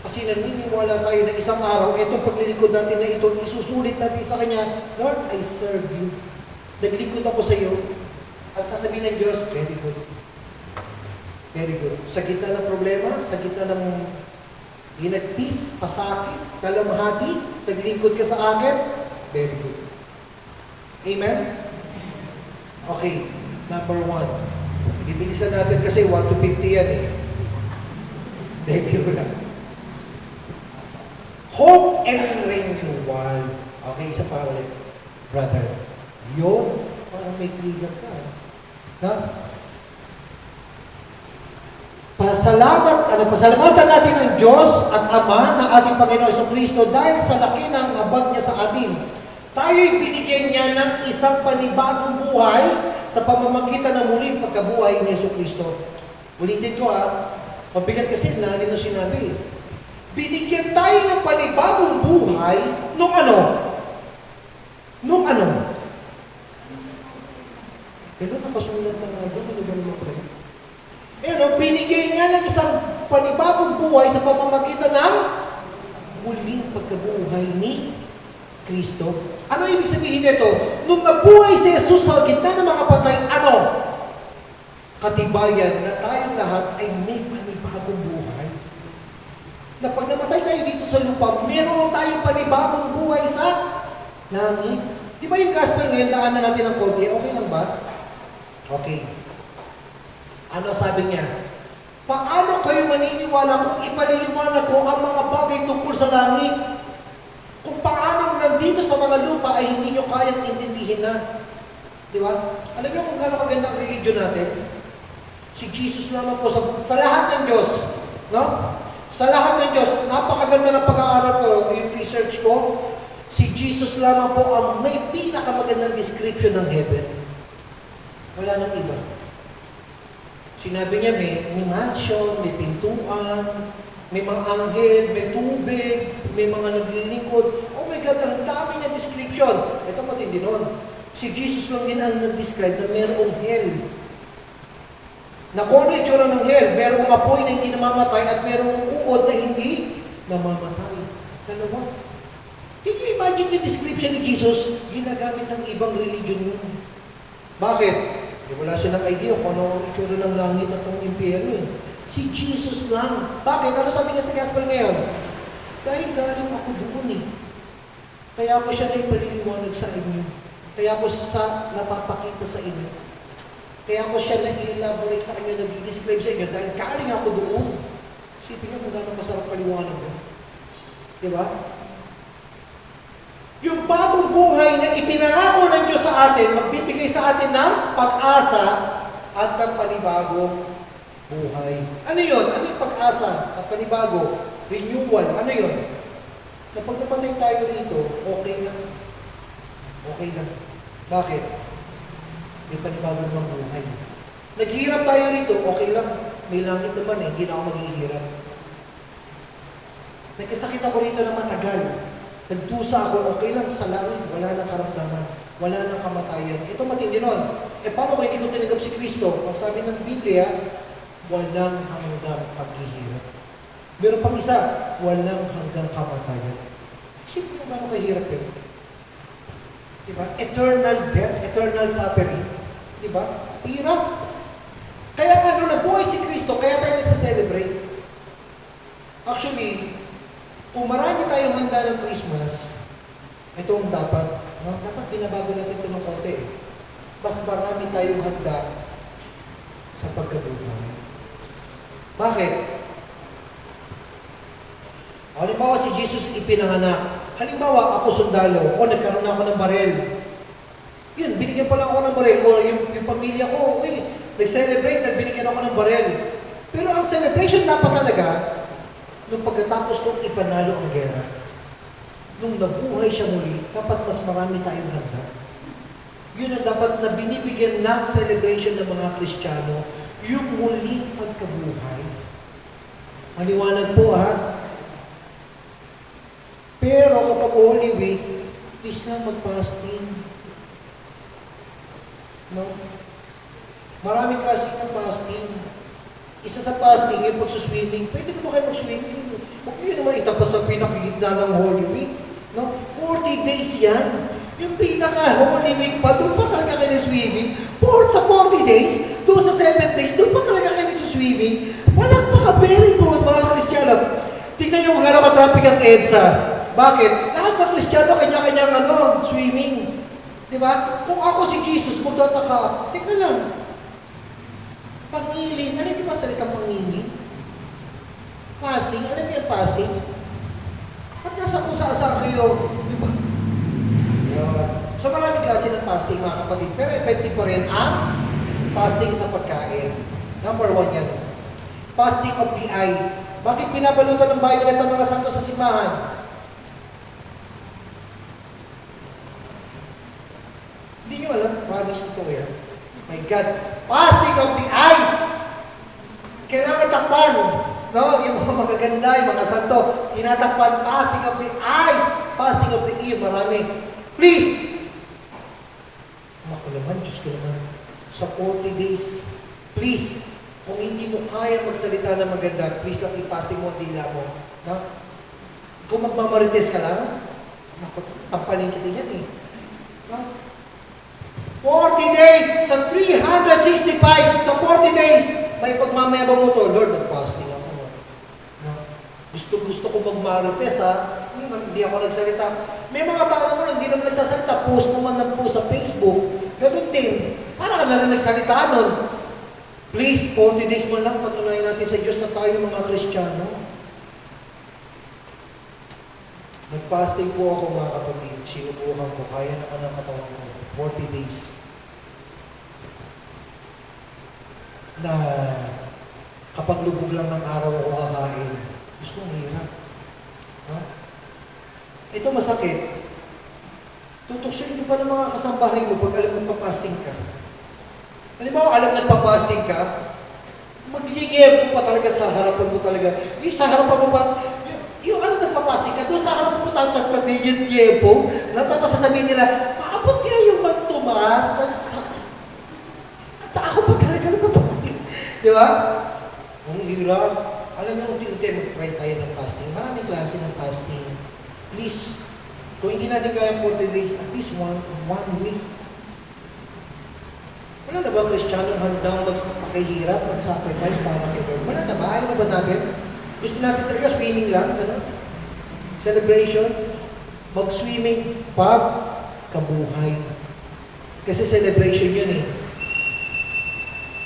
Kasi naniniwala tayo na isang araw, itong paglilingkod natin na ito, isusulit natin sa Kanya, Lord, I serve you. Naglingkod ako sa iyo. At sasabihin ng Diyos, very good. Very good. Sa gitna ng problema, sa gitna ng hinagpis, pasakit, kalamhati, naglingkod ka sa akin, very good. Amen? Okay, number 1. Bibilisan natin kasi 1 to 50 yan Debut lang. Hope and renewal. Okay, isa pa ulit. Brother. Yun, parang may trigger ka. Na? Pasalamatan natin ang Diyos at Ama ng ating Panginoon Jesucristo dahil sa laki ng habag niya sa atin. Tayo'y binigyan niya ng isang panibagong buhay sa pamamagitan ng muling pagkabuhay ni Jesucristo. Ulitin ko mabigat kasi lalim na sinabi. Binigyan tayo ng panibagong buhay nung ano? Nung ano? Pero nakasulat na nga doon, ano ba naman pa rin? Binigyan niya ng isang panibagong buhay sa pamamagitan ng muling pagkabuhay ni Kristo. Ano ibig sabihin nito? Nung nabuhay si Jesus sa gitna ng mga patay, ano? Katibayan na tayong lahat ay may panibagong buhay. Na pag namatay tayo dito sa lupa, meron tayong panibagong buhay sa langit. Di ba yung gospel ngayon, daanan natin ng konti, okay lang ba? Okay. Ano sabi niya? Paano kayo maniniwala kung ipaliliwanag ko ang mga bagay tungkol sa langit? Kung paano nandito sa mga lupa ay hindi nyo kayang intindihin na. Di ba? Alam niyo kung gano'ng maganda ang religion natin? Si Jesus lamang po sa lahat ng Diyos. No? Sa lahat ng Diyos. Napakaganda ng pag-aaral ko, yung research ko. Si Jesus lamang po ang may pinakamagandang description ng heaven. Wala nang iba. Sinabi niya may mansion, may pintuan, may mga anghel, may tubig, may mga naglilingkod. Oh my God, ang dami niya description. Ito matindi nun. Si Jesus lang din ang nag-describe na mayroong hell. Na kung ano yung tsura ng hell, mayroong apoy na hindi namamatay at mayroong uod na hindi namamatay. Dalawa. Can you imagine the description ni Jesus? Ginagamit ng ibang religion yun. Bakit? Wala silang idea kung ano ang itsura ng langit at ng impyerno. Si Jesus lang. Bakit? Ano sabi niya sa gospel ngayon? Dahil galing ako doon Kaya ako siya na ipaliliwanag sa inyo. Kaya ako sa napapakita sa inyo. Kaya ako siya na i-elaborate sa inyo, nag-describe sa inyo. Dahil galing ako doon. Isipin niyo kung gano'ng masarap paliwanag mo. Diba? Yung bagong buhay na ipinangako ng Diyos sa atin, magbibigay sa atin ng pag-asa at ng panibagong buhay. Ano yun? Ano yung pag-asa at panibago? Renewal. Ano yun? Na pag napatay tayo rito, okay lang. Okay lang. Bakit? May panibagong ng buhay. Naghihirap tayo rito, okay lang. May langit naman hindi na ako maghihirap. Nagkasakit ako rito na matagal. Nagdusa ako, okay lang sa langit, wala nang karamdaman, wala nang kamatayan. Ito matindi nun. Paano kung hindi ko tinanggap si Kristo? Ang sabi ng Biblia, walang hanggang paghihirap. Meron pang isa, walang hanggang kamatayan. Siyempre mo gano'ng kahirap yun? Diba? Eternal death, eternal suffering. Diba? Hirap. Kaya nga nung nabuhay si Kristo, kaya tayo nagsa-celebrate. Actually, kung marami tayong handa ng Christmas, ito ang dapat. No? Dapat binabago natin ito ng konti. Mas marami tayong handa sa pagkabuhay. Bakit? Halimbawa si Jesus ipinanganak. Halimbawa ako sundalo o nagkaroon ako ng barel. Yun, binigyan pa lang ako ng barel. O yung pamilya ko, nag-celebrate at binigyan ako ng barel. Pero ang celebration dapat talaga, nung pagkatapos kong ipanalo ang gera, nung nabuhay siya muli, dapat mas marami tayong handa. Yun ang dapat na binibigyan ng celebration ng mga Kristiyano, yung muling pagkabuhay. Maliwanag po Pero kapag Holy Week, please na mag-fasting. No? Maraming klase ng fasting. Isa sa fasting, yung pagsuswimming. Pwede naman kayo mag-swimming. Huwag nyo naman itapas sa pinakagitna ng Holy Week. No? 40 days yan. Yung pinaka-Holy Week pa, doon pa talaga kayo swimming. Sa 40 days, doon sa 7 days, doon pa talaga kayo swimming. Walang very good, mga Kristiyano. Tingnan nyo kung gano'n ka-traffic ang EDSA. Bakit? Lahat ng Kristiyano, kanya-kanyang swimming. Diba? Kung ako si Jesus, magtataka, tingnan lang. Pangilin. Alam niyo ba salitang pangilin? Fasting. Alam niyo yung fasting? At nasa kung saan kayo, di ba? So maraming klase klase ng fasting, mga kapatid. Pero effective pa rin ang fasting sa pagkain. Number 1 yan. Fasting of the eye. Bakit pinabalutan ng violet ang mga santo sa simbahan? Hindi nyo alam, promise ito yan. My God. Fasting of the eyes. Kailangan takpan. No? Yung mga magaganda, yung mga santo, tinatakpan. Fasting of the eyes. Fasting of the ear. Marami. Please. Ako naman, Diyos ko naman. Sa 40 days, please, kung hindi mo kaya magsalita na maganda, please lang i-fasting mo ang dila mo. No? Kung magmamarites ka lang, tampalin kita yan eh. No? 40 days, sa 365, sa 40 days, may pagmamayabang mo to, Lord, nag-fasting ako. No? Gusto ko magmarites ha, hindi ako nagsalita. May mga tao naman, hindi naman nagsasalita, post mo man ng post sa Facebook, ganun din. Para ka na rin nagsalita nun. Please, 40 days mo lang, patunayan natin sa Diyos na tayo mga Kristiyano. Nag-fasting po ako mga kapatid, sinubukan ko, kaya naman ang katawan ko. 40 days. Na kapag lubog lang ng araw ako kakain, gusto kong hirap. Ha? Ito masakit. Tutuksoin ko pa ng mga kasambahay mo pag alam nagpa-fasting ka. Halimbawa, alam nagpa-fasting ka, magiging mo pa talaga sa harapan mo talaga. Yung sa harapan mo parang, yung alam nagpa-fasting ka, doon sa harapan mo tatagtagin yepo, na tapos sasabihin nila, paabot kaya yung magtumas? At ako pa talaga nagpa-fasting. Di ba? Ang hirap. Alam niyo, unti-unti mag-try tayo ng fasting. Maraming klase ng fasting. Please, kung hindi natin kaya 40 days, at least one week. Wala na ba Kristiyano handang magpakahirap, mag-sacrifice para kay Lord? Wala na ba? Ayaw na ba natin? Gusto natin talaga swimming lang, gano'n? Celebration, mag-swimming pag kabuhay. Kasi celebration yun eh.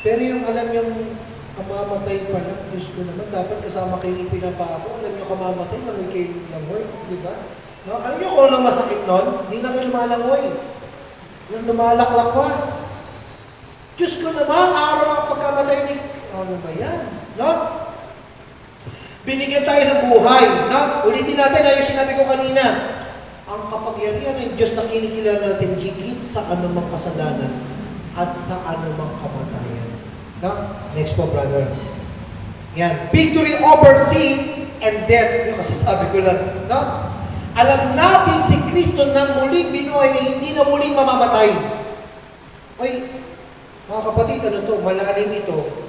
Pero yung alam yung kamamatay pa lang, Diyos ko naman, dapat kasama kayo ipinapako. Alam yung kamamatay, langoy kayo langoy, di ba? No? Alam niyo kung anong masakit nun? Hindi na kayo lumalangoy. Nang lumalaklak pa. Diyos ko naman, araw ng pagkamatay ni... Ano ba yan? No? Binigyan tayo ng buhay. No? Ulitin natin na yung sinabi ko kanina. Ang kapangyarihan ng Diyos na kinikilala natin higit sa anumang kasalanan at sa anumang kamatayan. No? Next po, brother. Yan. Victory over sin and death. Yung kasi sabi ko lang. No? Alam natin si Kristo nang muling binuhay ay hindi na muling mamamatay. Oy, mga kapatid, ano to? Malalim ito.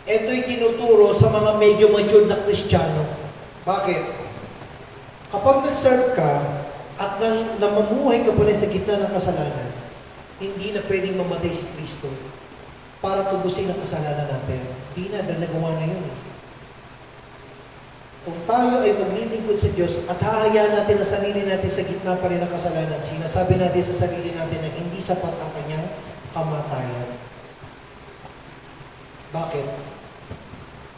Ito'y tinuturo sa mga medyo mature na Kristiyano. Bakit? Kapag nag-serve ka at namamuhay ka pa rin sa gitna ng kasalanan, hindi na pwedeng mamatay si Kristo para tubusin ang kasalanan natin. Hindi na, dahil nagawa na yun. Kung tayo ay maglilingkod sa Diyos at hahayaan natin ang sarili natin sa gitna pa rin ng kasalanan, sinasabi natin sa sarili natin na hindi sapat ang kanyang kamatayan. Bakit?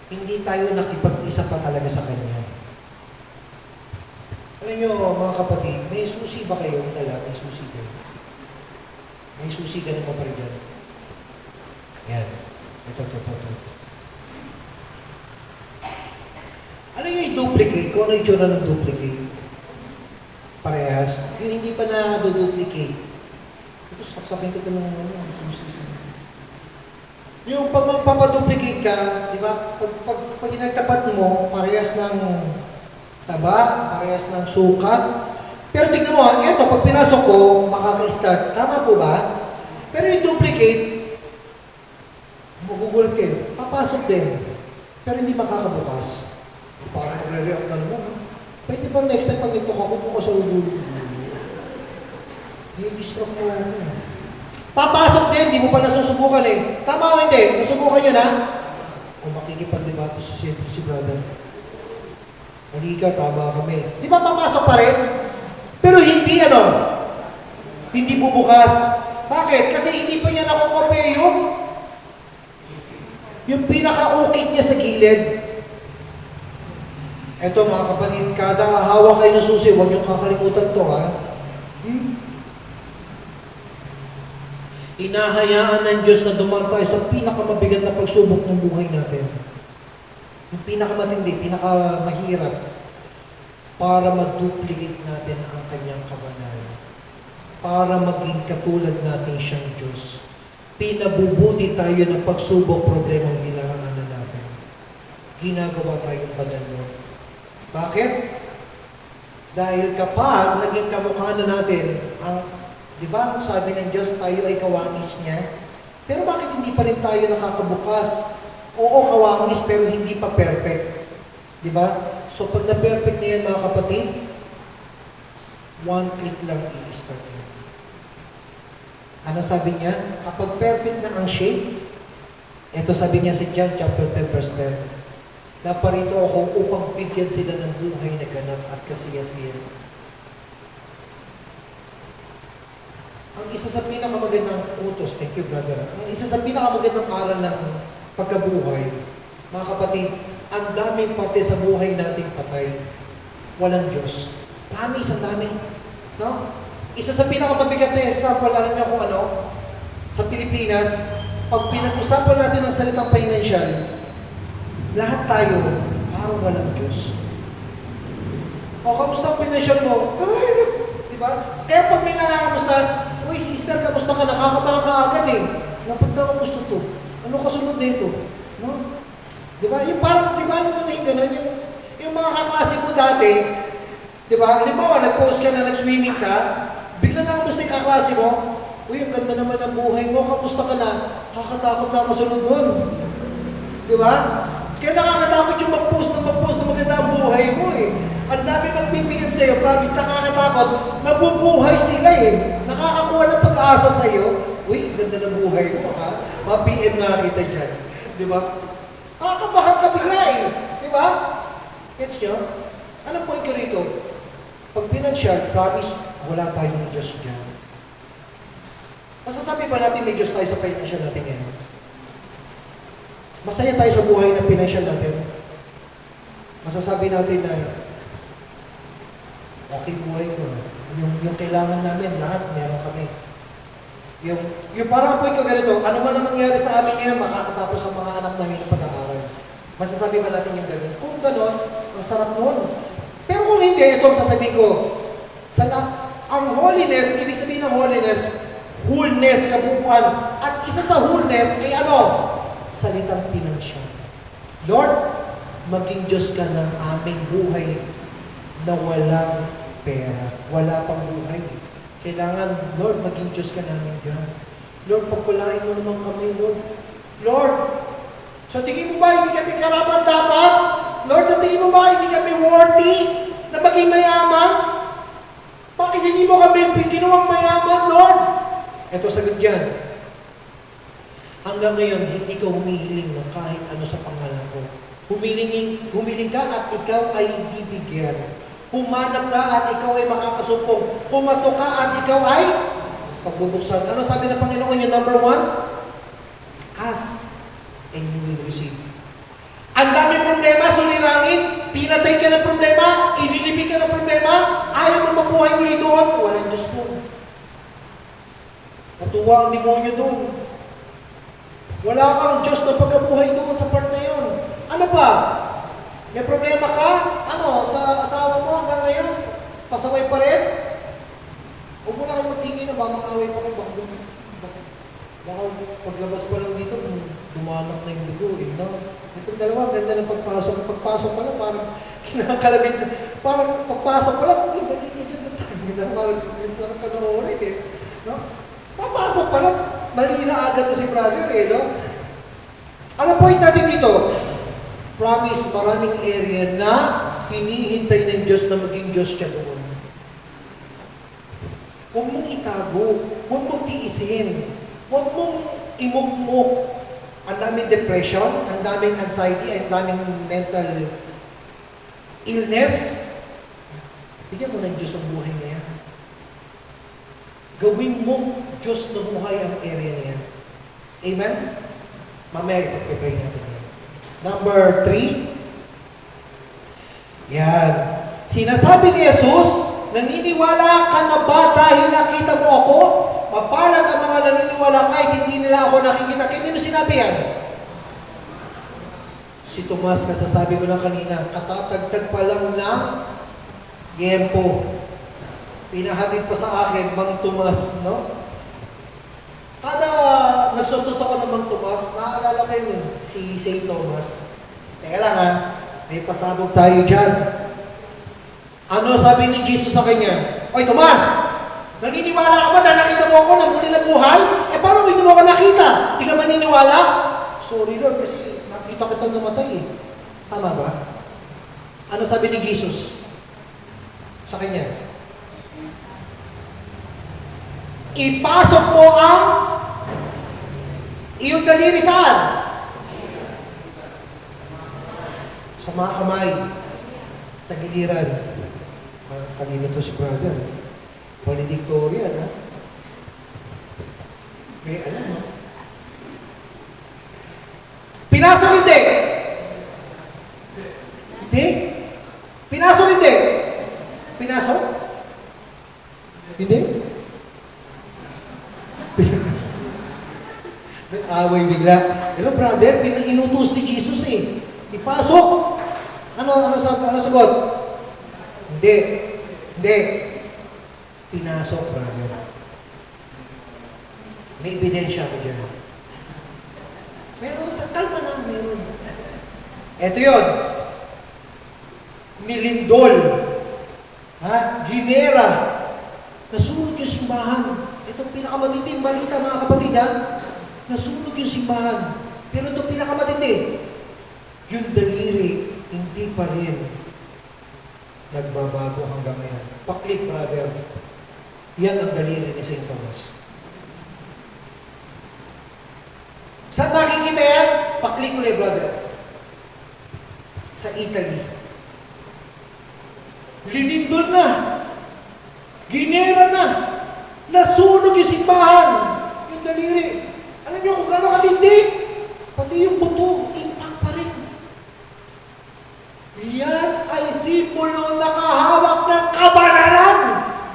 Hindi tayo nakipag-isa pa talaga sa Kanya. Alam nyo, mga kapatid, may susi ba kayo? May susi kayo. May susi ka naman pa rin dyan. Yan. Ito. Alam nyo yung duplicate? Kung ano yung tsura ng duplicate? Parehas. Yung hindi pa na-duplicate. Ito, saksakin ko ito ng susi. Yung pag magpapaduplicate ka, di ba? Pag inagtapat mo, parehas ng taba, parehas ng sukat. Pero tignan mo, eto, pag pinasok ko, makaka-start. Tama po ba? Pero yung duplicate, magugulat kayo, papasok din. Pero hindi makakabukas. Parang magre-react na naman. Pwede bang next time pag ito ka, kupo ka sa ulo. Hindi-distract mo ano. Papasok din, di mo pa nasusubukan eh. Tama o hindi? Nasubukan nyo na? Kung makikipag-debate si brother. Hindi ka, tama kami. Di ba papasok pa rin? Pero hindi hindi bubukas. Bakit? Kasi hindi pa niya nakukopya yung pinaka-ukit niya sa gilid. Eto mga kapatid, kada hawak kayo ng susi, huwag niyong kakalimutan to ha. Hinahayaan ng Diyos na dumaan tayo sa pinakamabigat na pagsubok ng buhay natin. Yung pinakamatindi, pinakamahirap para ma-duplicate natin ang kanyang kabanalan. Para maging katulad natin siyang Diyos. Pinabubuti tayo ng pagsubok problemang dinaraanan natin. Ginagawa tayong banal nun. Bakit? Dahil kapag naging kamukha na natin ang, di ba, sabi ng Diyos, tayo ay kawangis niya. Pero bakit hindi pa rin tayo nakakabukas? Oo, kawangis, pero hindi pa perfect. Di ba? So pag na-perfect na yan, mga kapatid, one click lang i-start yan. Ano sabi niya? Kapag perfect na ang shape, ito sabi niya sa John chapter 10 verse 10, naparito ako upang bigyan sila ng buhay na ganap at kasiyasiyan. Ang isa sa pinakamagandang utos, thank you brother, ang isa sa pinakamagandang aral ng pagkabuhay, mga kapatid, ang daming parte sa buhay nating patay. Walang Diyos. Promise, ang dami. No? Isa sa pinakamabigat na example, alam niyo kung ano? Sa Pilipinas, pag pinag-usapan natin ng salitang financial, lahat tayo, parang walang Diyos. O, kamusta ang financial mo? Ay, di ba? Kaya pag may nangangamusta, uy, sister, kamusta ka? Nakakabahan ka agad eh. Dapat daw gusto to. Ano kasunod nito? No? Di ba? Yung parang, di ba, alam mo na yung gano'n, yung mga kaklase mo dati, di ba? Halimbawa, nag-post ka na, nag-swimming ka, bigla na kamusta yung kaklase mo, uy, ang ganda naman ang buhay mo, kamusta ka na? Kakatakot na kasunod nun. Di ba? Kaya nakakatakot yung mag-post na maganda ang buhay mo eh. Ang dami magbibigyan sa'yo, promise, nakakatakot, nabubuhay sila eh. Nakakakuha ng pag-asa sa'yo, uy, ganda ng buhay mo ha. Ma-PM nga kita dyan. Di ba? Nakakabahan ka bigla eh. Di ba? Gets nyo? Anong point ko rito? Pag pinansyal, promise, wala tayong Diyos dyan. Masasabi ba natin may Diyos tayo sa financial natin ngayon? Masaya tayo sa buhay ng financial natin? Masasabi natin na okay buhay ko. Yung kailangan namin, lahat meron kami. Yung parang point ko ganito, ano man ang mangyari sa amin ngayon, makakatapos ang mga anak namin ng pag-aaral. Masasabi ba natin yung gano'n? Kung gano'n, ang sarap nun. Pero kung hindi, ito ang sasabihin ko. Ang holiness, ibig sabihin ng holiness, wholeness, kabuuan. At isa sa wholeness ay ano? Salitang pinansyal. Lord, maging Diyos ka ng aming buhay na walang pera. Wala pang buhay. Kailangan, Lord, maging Diyos ka namin dyan. Lord, pagpalain mo naman kami, Lord. Lord, sa tingin mo ba hindi kami karapat dapat? Lord, sa tingin mo ba hindi kami worthy na maging mayaman? Bakit hindi mo kami ginawang mayaman, Lord? Ito sagot dyan. Hanggang ngayon, hindi ka humihiling ng kahit ano sa pangalan ko. Humiling ka at ikaw ay bibigyan. Humanap ka at ikaw ay makakasumpong. Pumato ka at ikaw ay pagbubuksan. Ano sabi ng Panginoon yung number 1? Ask and you will receive. Ang dami problema, sulirangin, pinatay ka ng problema, inilibig ka ng problema, ayaw mo mabuhay ulit doon, walang Diyos doon. Natuwa ang demonyo doon. Wala kang Diyos na pagkabuhay doon sa part na yun. Ano pa? May problema ka? Ano? Sa asawa mo hanggang ngayon? Pasaway pa rin? Huwag mo na kayo magtingin na ba? Mag-away pa kayo. Baka paglabas pa lang dito, dumanak na yung dugo eh. No? Itong dalawa, ganda ng pagpasok. Pagpasok pa lang, parang kinakalabit. Parang pagpasok pa lang, parang sarap panoorin eh. No? Papasok pa lang, mali na agad na si brother eh. No? Ano point natin dito? Promise, maraming area na hinihintay ng Diyos na maging Diyos siya doon. Huwag mong itago, huwag mong tiisin, huwag mong imugmok. Ang daming depression, ang daming anxiety, ang daming mental illness. Bigyan mo ng Diyos ang buhay na yan. Gawin mo Diyos na buhay ang area na yan. Amen? Mamaya ipag-pray natin yan. Number 3. Yan. Sinasabi ni Jesus, naniniwala ka na ba dahil nakita mo ako? mapalad ang mga naniniwala kahit hindi nila ako nakikita. Kanino sinabi yan? Si Tomas, kasasabi ko lang kanina, katatagtag pa lang ng yempo. Pinahatid pa sa akin, Mang Tomas, no? Kada nagsusus ako ng Mang Tomas, naaalala kayo nun, si St. Thomas. Teka lang ha, may pasabog tayo dyan. Ano sabi ni Jesus sa kanya? Oy Tomas, naniniwala ka ba dahil nakita mo ako na muli na buhay? Eh paano hindi mo ako nakita? Di ka maniniwala? Sorry Lord, kasi nakita kitang namatay eh. Tama ba? Ano sabi ni Jesus sa kanya? Ipasok mo ang iyong daliri saan? Sa mga kamay. Tagiliran. Kanina to si brother. Valedictorian, ha? May alam, ha? Pinasok hindi! Hindi? Pinasok hindi? Pinasok? Hindi? Nag-away bigla. Hello brother, inutos ni Jesus eh. Ipasok! Ano sagot? Hindi. Hindi. Pinasok, brother. May ebidensya ko dyan. Meron, kalma na, meron. Ito yun. Nilindol. Ha? Ginera. Nasunog yung simbahan. Itong pinakamatinding balita, mga kapatid, ha? Nasunog yung simbahan. Pero itong pinakamatindi, yung daliri, hindi pa rin nagbabago hanggang ngayon. Paklik, brother. Yan ang daliri ni St. Thomas. Saan makikita yan? Paklik ulit, brother. Sa Italy. Linindol na. Ginera na. Nasunog yung simbahan. Yung daliri. Alam niyo kung gano'ng katindi? Pati yung buto, intact pa rin. Yan ay simbolo nakahawak ng kabanalan.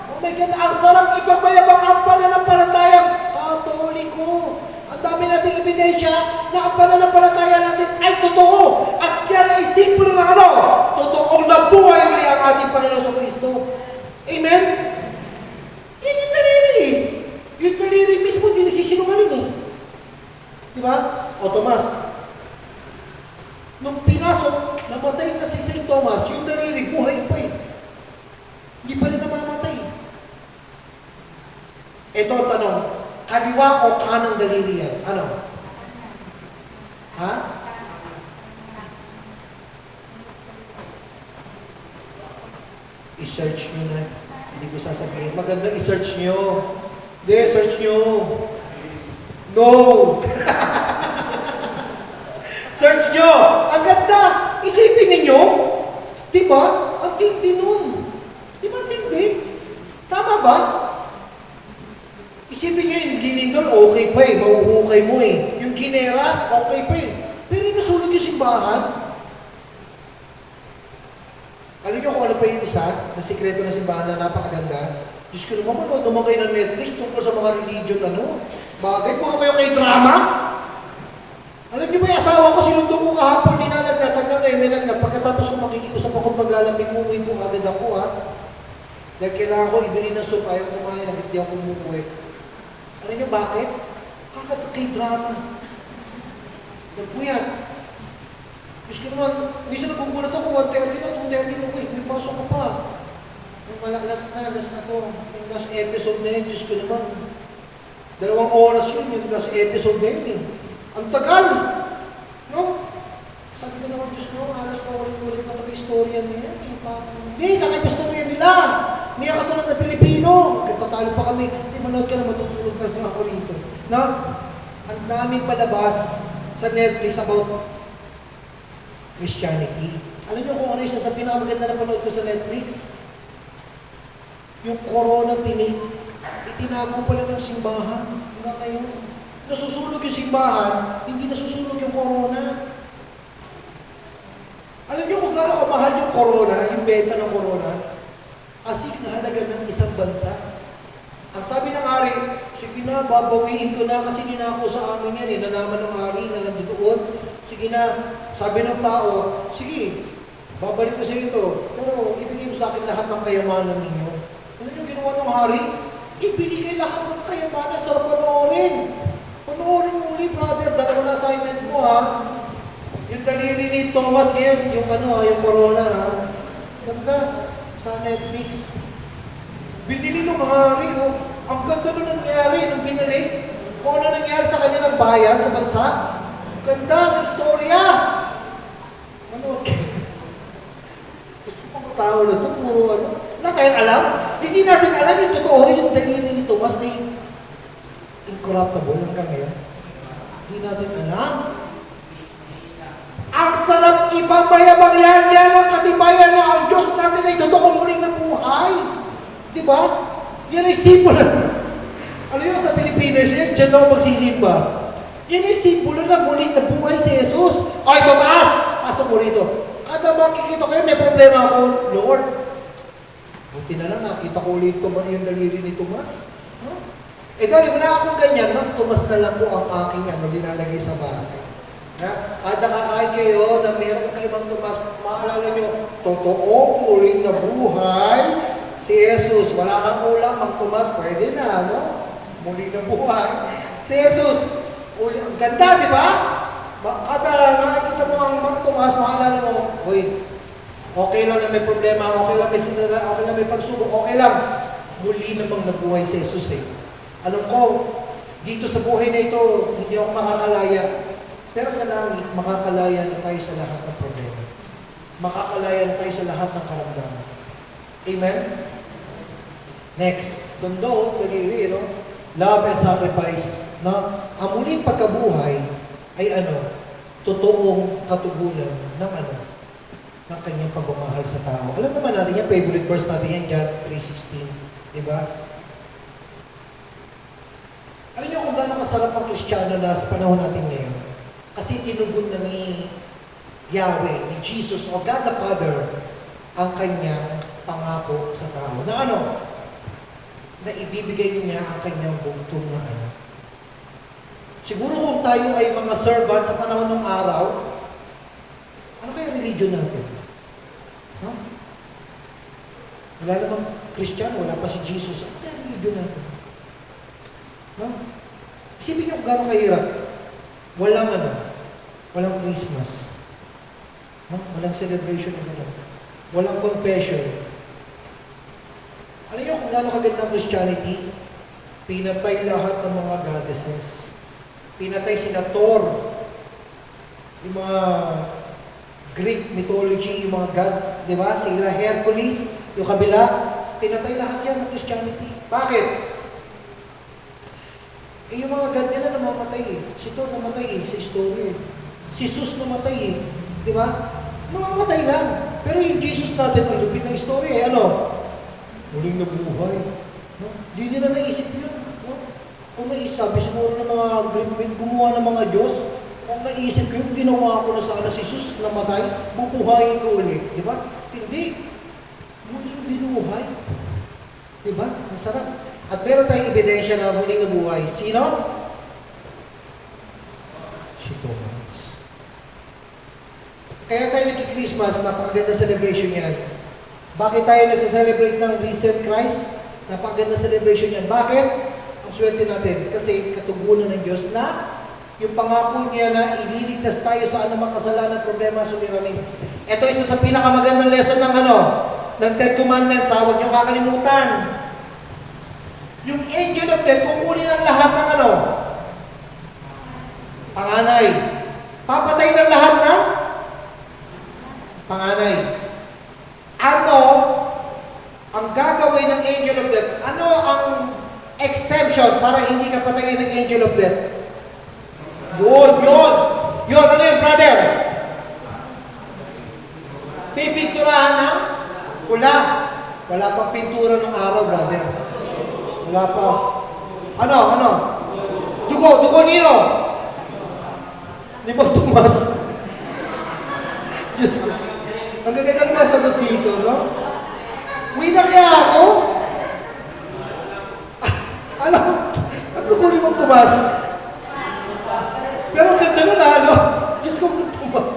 Oh my God, ang sarap ipagmayabang ang pananampalatayang Katoliko. Ang dami nating ebidensya na ang pananampalataya natin ay totoo. At yan ay simbolo ng ano? Totoong nabuhay uli ang ating Panginoon Kristo. Amen? Yan yung daliri. Yung daliri mismo, hindi nagsisinungaling eh. Diba? O Tomas, nung pinasok, namatay na si St. Thomas, yung daliri, buhay pa eh. Hindi pa rin namamatay. Ito ang tanong, kaliwa o kanang daliri yan? Ano? Ha? I-search nyo na. Hindi ko sasabihin. Maganda i-search nyo. Hindi, search nyo. No! Search nyo! Ang ganda! Isipin ninyo, diba? Ang tindi nun. Di ba tindi? Tama ba? Isipin nyo yung linindol, okay pa eh. Mauhukay mo eh. Yung ginera, okay pa eh. Pero yung nasunog yung simbahan, alam nyo kung ano pa yung isa, na sikreto ng simbahan na napakaganda? Diyos ko naman, manood naman kayo ng Netflix tungkol sa mga religion, bagay, puro kayo kay drama. Alam niyo ba yung asawa ko, sinundo ko kahapon, ninalagnat hanggang ngayon, may lagnat. Pagkatapos ko makikiusap ako paglalambing, umuwi ko agad ako, ha? Dahil kailangan ko ibili ng soup, ayaw kumain, hindi ako umuwi. Alam niyo bakit? Kakata kay drama. Nagpuyat. Diyos ko naman, minsan nagugulat ako, 1:30 na, 2:30 na, may pasok ko pa. Yung last na to, yung last episode na yun, Diyos ko naman, 2 oras yun, yung last episode na yun eh. Ang tagal! No? Sabi ko naman, Diyos ko, halos pa ulit-ulit na istorya niya. Hindi, kakaipa-istorya nila. Niya katulad na Pilipino. Tatalo pa kami. Hindi, manood ka na, matutulog na lang ako rito. No? Ang daming palabas sa Netflix about Christianity. Alam niyo kung ano isa sa pinakamaganda na panood ko sa Netflix? Yung corona tinik. Itinago pala ng simbahan. Hanggang ngayon. Nasusunog yung simbahan, hindi nasusunog yung corona. Alam niyo kung gano'n kamahal yung corona, yung benta ng corona? Asik na halaga ng isang bansa. Ang sabi ng hari, sige na, babawiin ko na kasi ninako sa amin yan. Nalaman ng hari na nandoon. Sige na, sabi ng tao, sige, babalik ko sa ito. Pero ibigay mo sa akin lahat ng kayamanan ninyo. Ano yung ginawa ng hari? Ibinigay lahat ng kayamanan. Sarap panoorin. Panoorin mo ulit, brother. Dalawa na assignment mo, ha? Yung daliri ni Thomas ngayon, yung corona, ha? Ganda. Sa Netflix. Binili ng hari, oh. Ang ganda nung nangyari nung binili. Kung ano nangyari sa kanilang bayan, sa bansa. Ganda ng istorya. Ano? Mga tao na ito, puro ano. Wala tayong alam. Hindi natin alam yung totoo, yung daliri ni Thomas na incorruptible hanggang ngayon. Hindi natin alam. Ang sarap ipagbayabang yan ang katibayan na ang Diyos natin ay totoong muling na buhay. Di ba? Yan ay simbolo. Ano yun sa Pilipinas, yan, dyan ako magsisimba. Yan ay simbolo na muling na buhay si Jesus. Ay, tumaas! Pasok mo rito. Kada makikita kayo, may problema ako, Lord. Buti na lang, nakita ko ulit yung daliri ni Tomas. Huh? Eh, dahil wala akong ganyan, Tomas na lang po ang aking linalagay sa bahay. Kada kakain kayo na meron kayo mang Tomas, maalala nyo, totoo, muling na buhay si Jesus. Wala kang ulam, mang Tomas, pwede na, no? Muling na buhay. Si Jesus, ang ganda, di ba? Kada nakikita mo ang mang Tomas, maalala mo, uy, okay lang na may problema, okay lang may sinara, okay lang may pagsubok, okay lang. Muli namang nabuhay si Jesus eh. Alam ko, dito sa buhay na ito, hindi ako makakalaya. Pero sa langit, makakalaya na tayo sa lahat ng problema. Makakalaya na tayo sa lahat ng karamdaman. Amen? Next, tondo, taliri, no? Love and sacrifice. Na ang muling pagkabuhay ay totoong katugunan ng ng kanyang pagmamahal sa tao. Alam naman natin yan, favorite verse natin yan, John 3:16. Diba? Alam niyo kung gaano kasarap ang Kristiyano na sa panahon natin ngayon? Kasi tinugon na ni Yahweh, ni Jesus, o God the Father, ang kanyang pangako sa tao. Na na ibibigay niya ang kanyang bugtong na anak. Siguro kung tayo ay mga servant sa panahon ng araw, ano kaya religion natin? Huh? Wala namang Christian, wala pa si Jesus. Ano kaya religion natin? Huh? Isipin niyo kung gano'ng kahirap. Walang Christmas. Huh? Walang celebration ng walang confession. Alam niyo kung gano'ng kaganda ng Christianity? Pinatay lahat ng mga goddesses. Pinatay sila Thor. Yung mga Greek mythology, yung mga god, di ba? Sila Hercules, yung kabila. Pinatay lahat yan ng Christianity. Bakit? Yung mga god nila namamatay eh. Si Thor namatay eh, sa story eh. Si Jesus namatay eh. Di ba? Namamatay lang. Pero yung Jesus natin, ang lupit ng story eh, muling nabuhay. No? Di nila naisip yun. No? Kung naisabi siguro ng mga Greek, gumawa ng mga Diyos, kung naisip yun, ginawa ko na sana si Jesus namatay, bubuhayin ko ulit. Di ba? Hindi. Muling binuhay. Di ba? Masarap. At meron tayong ebidensya na muling nabuhay. Sino? Si Thomas. Kaya tayo nagki-Christmas, napakaganda celebration yan. Bakit tayo nagsa-celebrate ng risen Christ? Napakaganda celebration yan. Bakit? Ang swerte natin. Kasi katugunan ng Diyos na yung pangako niya na ililigtas tayo sa anumang kasalanan, problema, suliranin. Ito isa sa pinakamagandang lesson ng ng Ten Commandments. Huwag niyo kakalimutan. Yung angel of death, kukunin ang lahat ng panganay. Papatayin ang lahat ng panganay. Ang gagawin ng angel of death? Ano ang exemption para hindi ka patayin ng angel of death? Yun. Ano yun, brother? Pipinturahan ng pula. Wala pang pintura ng araw, brother. Wala pa. Ano? Dugo nino? Di ba Tomas? Diyos ko. Ang gaganda ng sagot dito, no? Uwi na kaya ako? Alam mo, ang dugo ni Mang Tomas. Pero ang ganda nun ano? Diyos ko, Mang Tomas.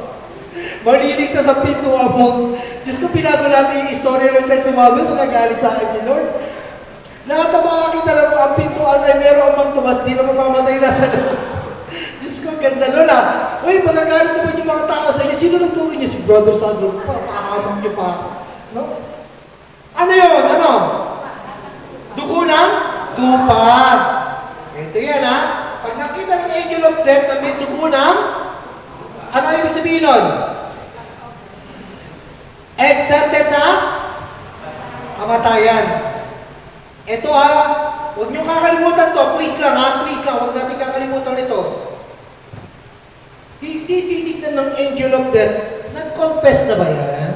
Marinig ka sa pintuan mo. Diyos ko, pinago natin yung istorya ng Mang Tomas. Nagalit sa akin si Lord. Lahat ng makakita lang mo, ang pintuan ay meron Mang Tomas. Di na mamamatay na sa loob. Diyos ko, ganda nun ah. Uy, magagalit naman yung mga tao sa inyo. Sino nagturo niyo? Si Brother Sandro. Paakamak niyo pa. No? Ano yun? Ano? Dugo ng tupa. Ito yan ha. Pag nakita ng angel of death na may dugo ng, ano ibig sabihin nun? Exempted sa kamatayan. Ito ha, huwag niyo kakalimutan to. Please lang ha, please lang. Huwag natin kakalimutan ito. Hindi titignan ng angel of death. Nag-confess na ba yan?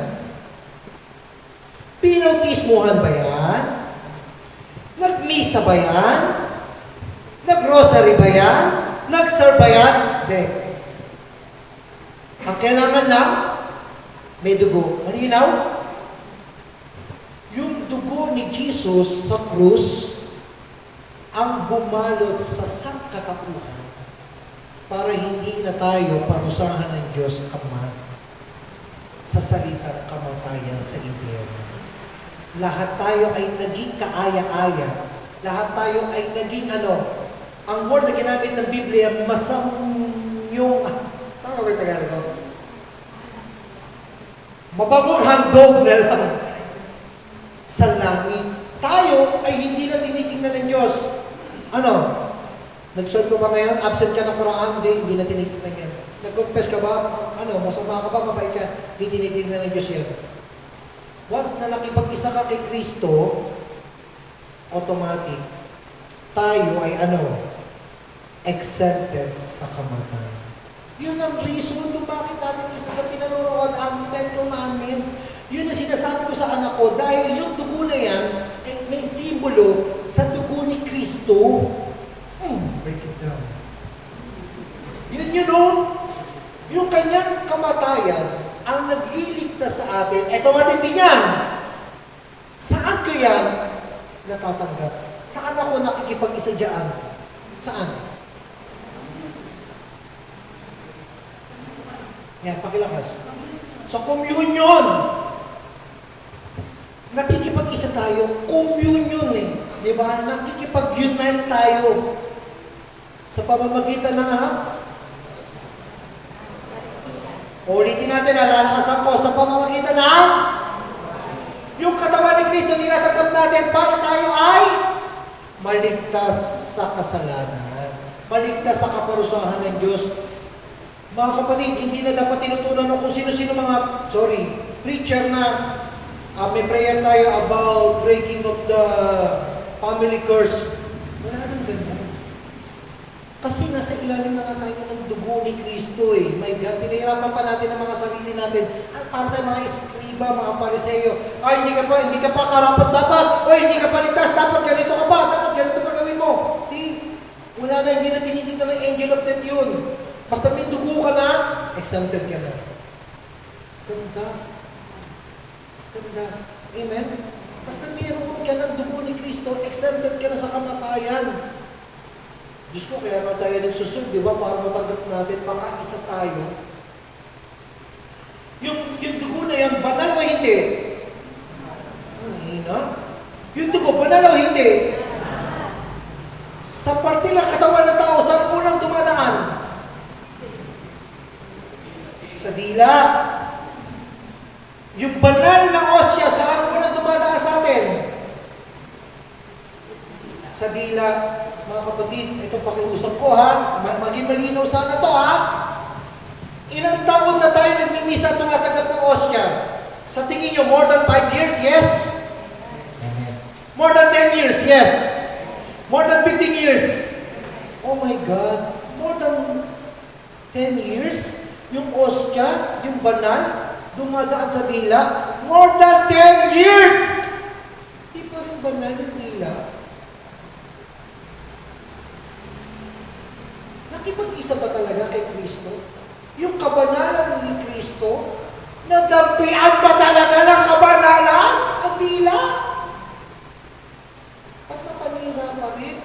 Pinautismuhan ba yan? Nag-misa ba yan? Nag-rosary ba yan? Nag-serve ba yan? Hindi. Ang kailangan lang, may dugo. Malinaw? Yung dugo ni Jesus sa krus ang bumalot sa sangkatauhan para hindi na tayo parusahan ng Diyos Ama sa salitang kamatayan sa impyerno. Lahat tayo ay naging kaaya-aya. Lahat tayo ay naging ang word na ginamit ng Biblia, masamyong, tama ba yung Tagalog ko? Mabagong handog na lang sa langit. Tayo ay hindi na tinitingnan ng Diyos. Ano? Nag-serve ka ba ngayon? Absent ka ng Quran? Hindi na tinitingnan yan. Nag-confess ka ba? Ano? Masama ka ba? Mabait ka? Hindi tinitingnan ng Diyos yan. Once na nakipag-isa ka kay Kristo, automatic, tayo ay exempted sa kamatayan. Yun ang reason kung bakit natin isa sa pinanunood ang Ten Commandments. Yun ang sinasabi ko sa anak ko, dahil yung dugo na yan, ay may simbolo sa dugo ni Kristo. Break it down. Yun yung kanyang kamatayan, ang nagliligtas sa atin. Eto matindi niyan. Saan ko yan natatanggap? Saan ako nakikipag-isa dyan? Saan? Yan, pakilakas. Sa communion. Nakikipag-isa tayo. Communion eh. Di ba? Nakikipag-unite tayo. Sa pamamagitan ng ulitin natin, nalalasan ko sa pamamagitan ng yung katawan ni Kristo, tinatanggap natin para tayo ay maligtas sa kasalanan, maligtas sa kaparusahan ng Diyos. Mga kapatid, hindi na dapat tinutunan kung sino-sino mga, preacher na may prayer tayo about breaking of the family curse. Wala nang ganyan. Kasi nasa ilalim na nga tayo ng dugo ni Kristo eh. My God, pinahirapan pa natin ang mga sarili natin. Para tayo mga iskriba, mga pariseyo. Ay, hindi ka pa karapat dapat. Ay, hindi ka pa ligtas. Dapat ganito ka pa. Dapat ganito pa gawin mo. Wala na, hindi na tinitignan ng angel of death yun. Basta may dugo ka na, exempted ka na. Ganda. Ganda. Amen? Basta mayroon ka ng dugo ni Kristo, exempted ka na sa kamatayan. Diyos ko, kaya naman tayo nagsusunod, di ba? Para matanggap natin, baka isa tayo. Yung dugo na yan, banal o hindi? Yung dugo, banal o hindi? Sa parte ng katawan ng tao, saan unang dumadaan? Sa dila. Yung banal na osya, saan unang dumadaan sa atin? Sa dila. Mga kapatid, ito pakiusap ko ha. Maging malinaw sana to ha. Ilang taon na tayo nagmimisa at tumatanggap ng osya? Sa tingin nyo, more than 5 years? Yes? Amen. More than 10 years? Yes. More than 15 years? Oh my God. More than 10 years? Yung osya, yung banal, dumadaan sa dila? More than 10 years! Di pa rin banal yung dila. Nakipag-isa ba talaga kay Kristo? Yung kabanalan ni Kristo, nadampian ba talaga ng kabanalan ang dila? At napanira pa rin.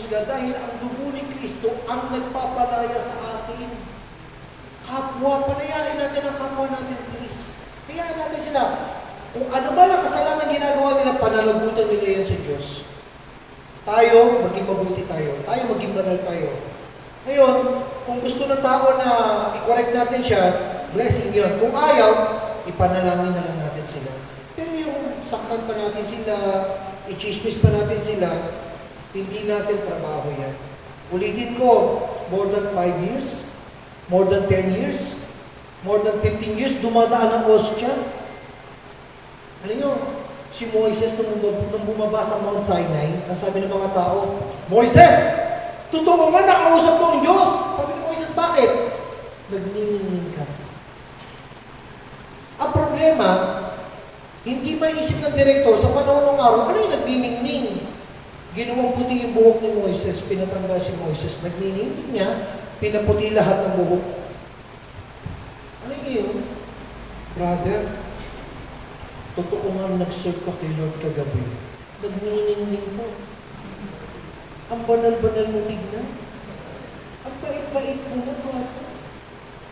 sila dahil ang dugo ni Kristo ang nagpapalaya sa atin. Kapwa, palayain natin ang kapwa natin, please. Hayaan natin sila. Kung ano ba ang kasalanan ginagawa nila, panalagutan nila yan sa Diyos. Tayo, maging mabuti tayo. Tayo, maging banal tayo. Ngayon, kung gusto ng tao na i-correct natin siya, blessing yun. Kung ayaw, ipanalangin na lang natin sila. Pero yung saktan pa natin sila, i-chismis pa natin sila, hindi natin trabaho yan. Ulitin ko, more than 5 years, more than 10 years, more than 15 years, dumadaan ang ostya. Alam nyo, si Moises nung bumaba sa Mount Sinai, ang sabi ng mga tao, Moises, totoo nga nakausap mo ang Diyos. Sabi ni Moises, bakit? Nagniningning ka. Ang problema, hindi maisip ng direktor sa panahon ng araw, ano yung nagniningning? Ginawang puti yung buhok ni Moises, pinatanggal si Moises, nagniningning niya, pinaputi lahat ng buhok. Ano yun? Brother, totoo nga nag-serve ka kay Lord kagabi. Nagniningning ka. Ang banal-banal mo tignan. Ang bait-bait mo na, brother.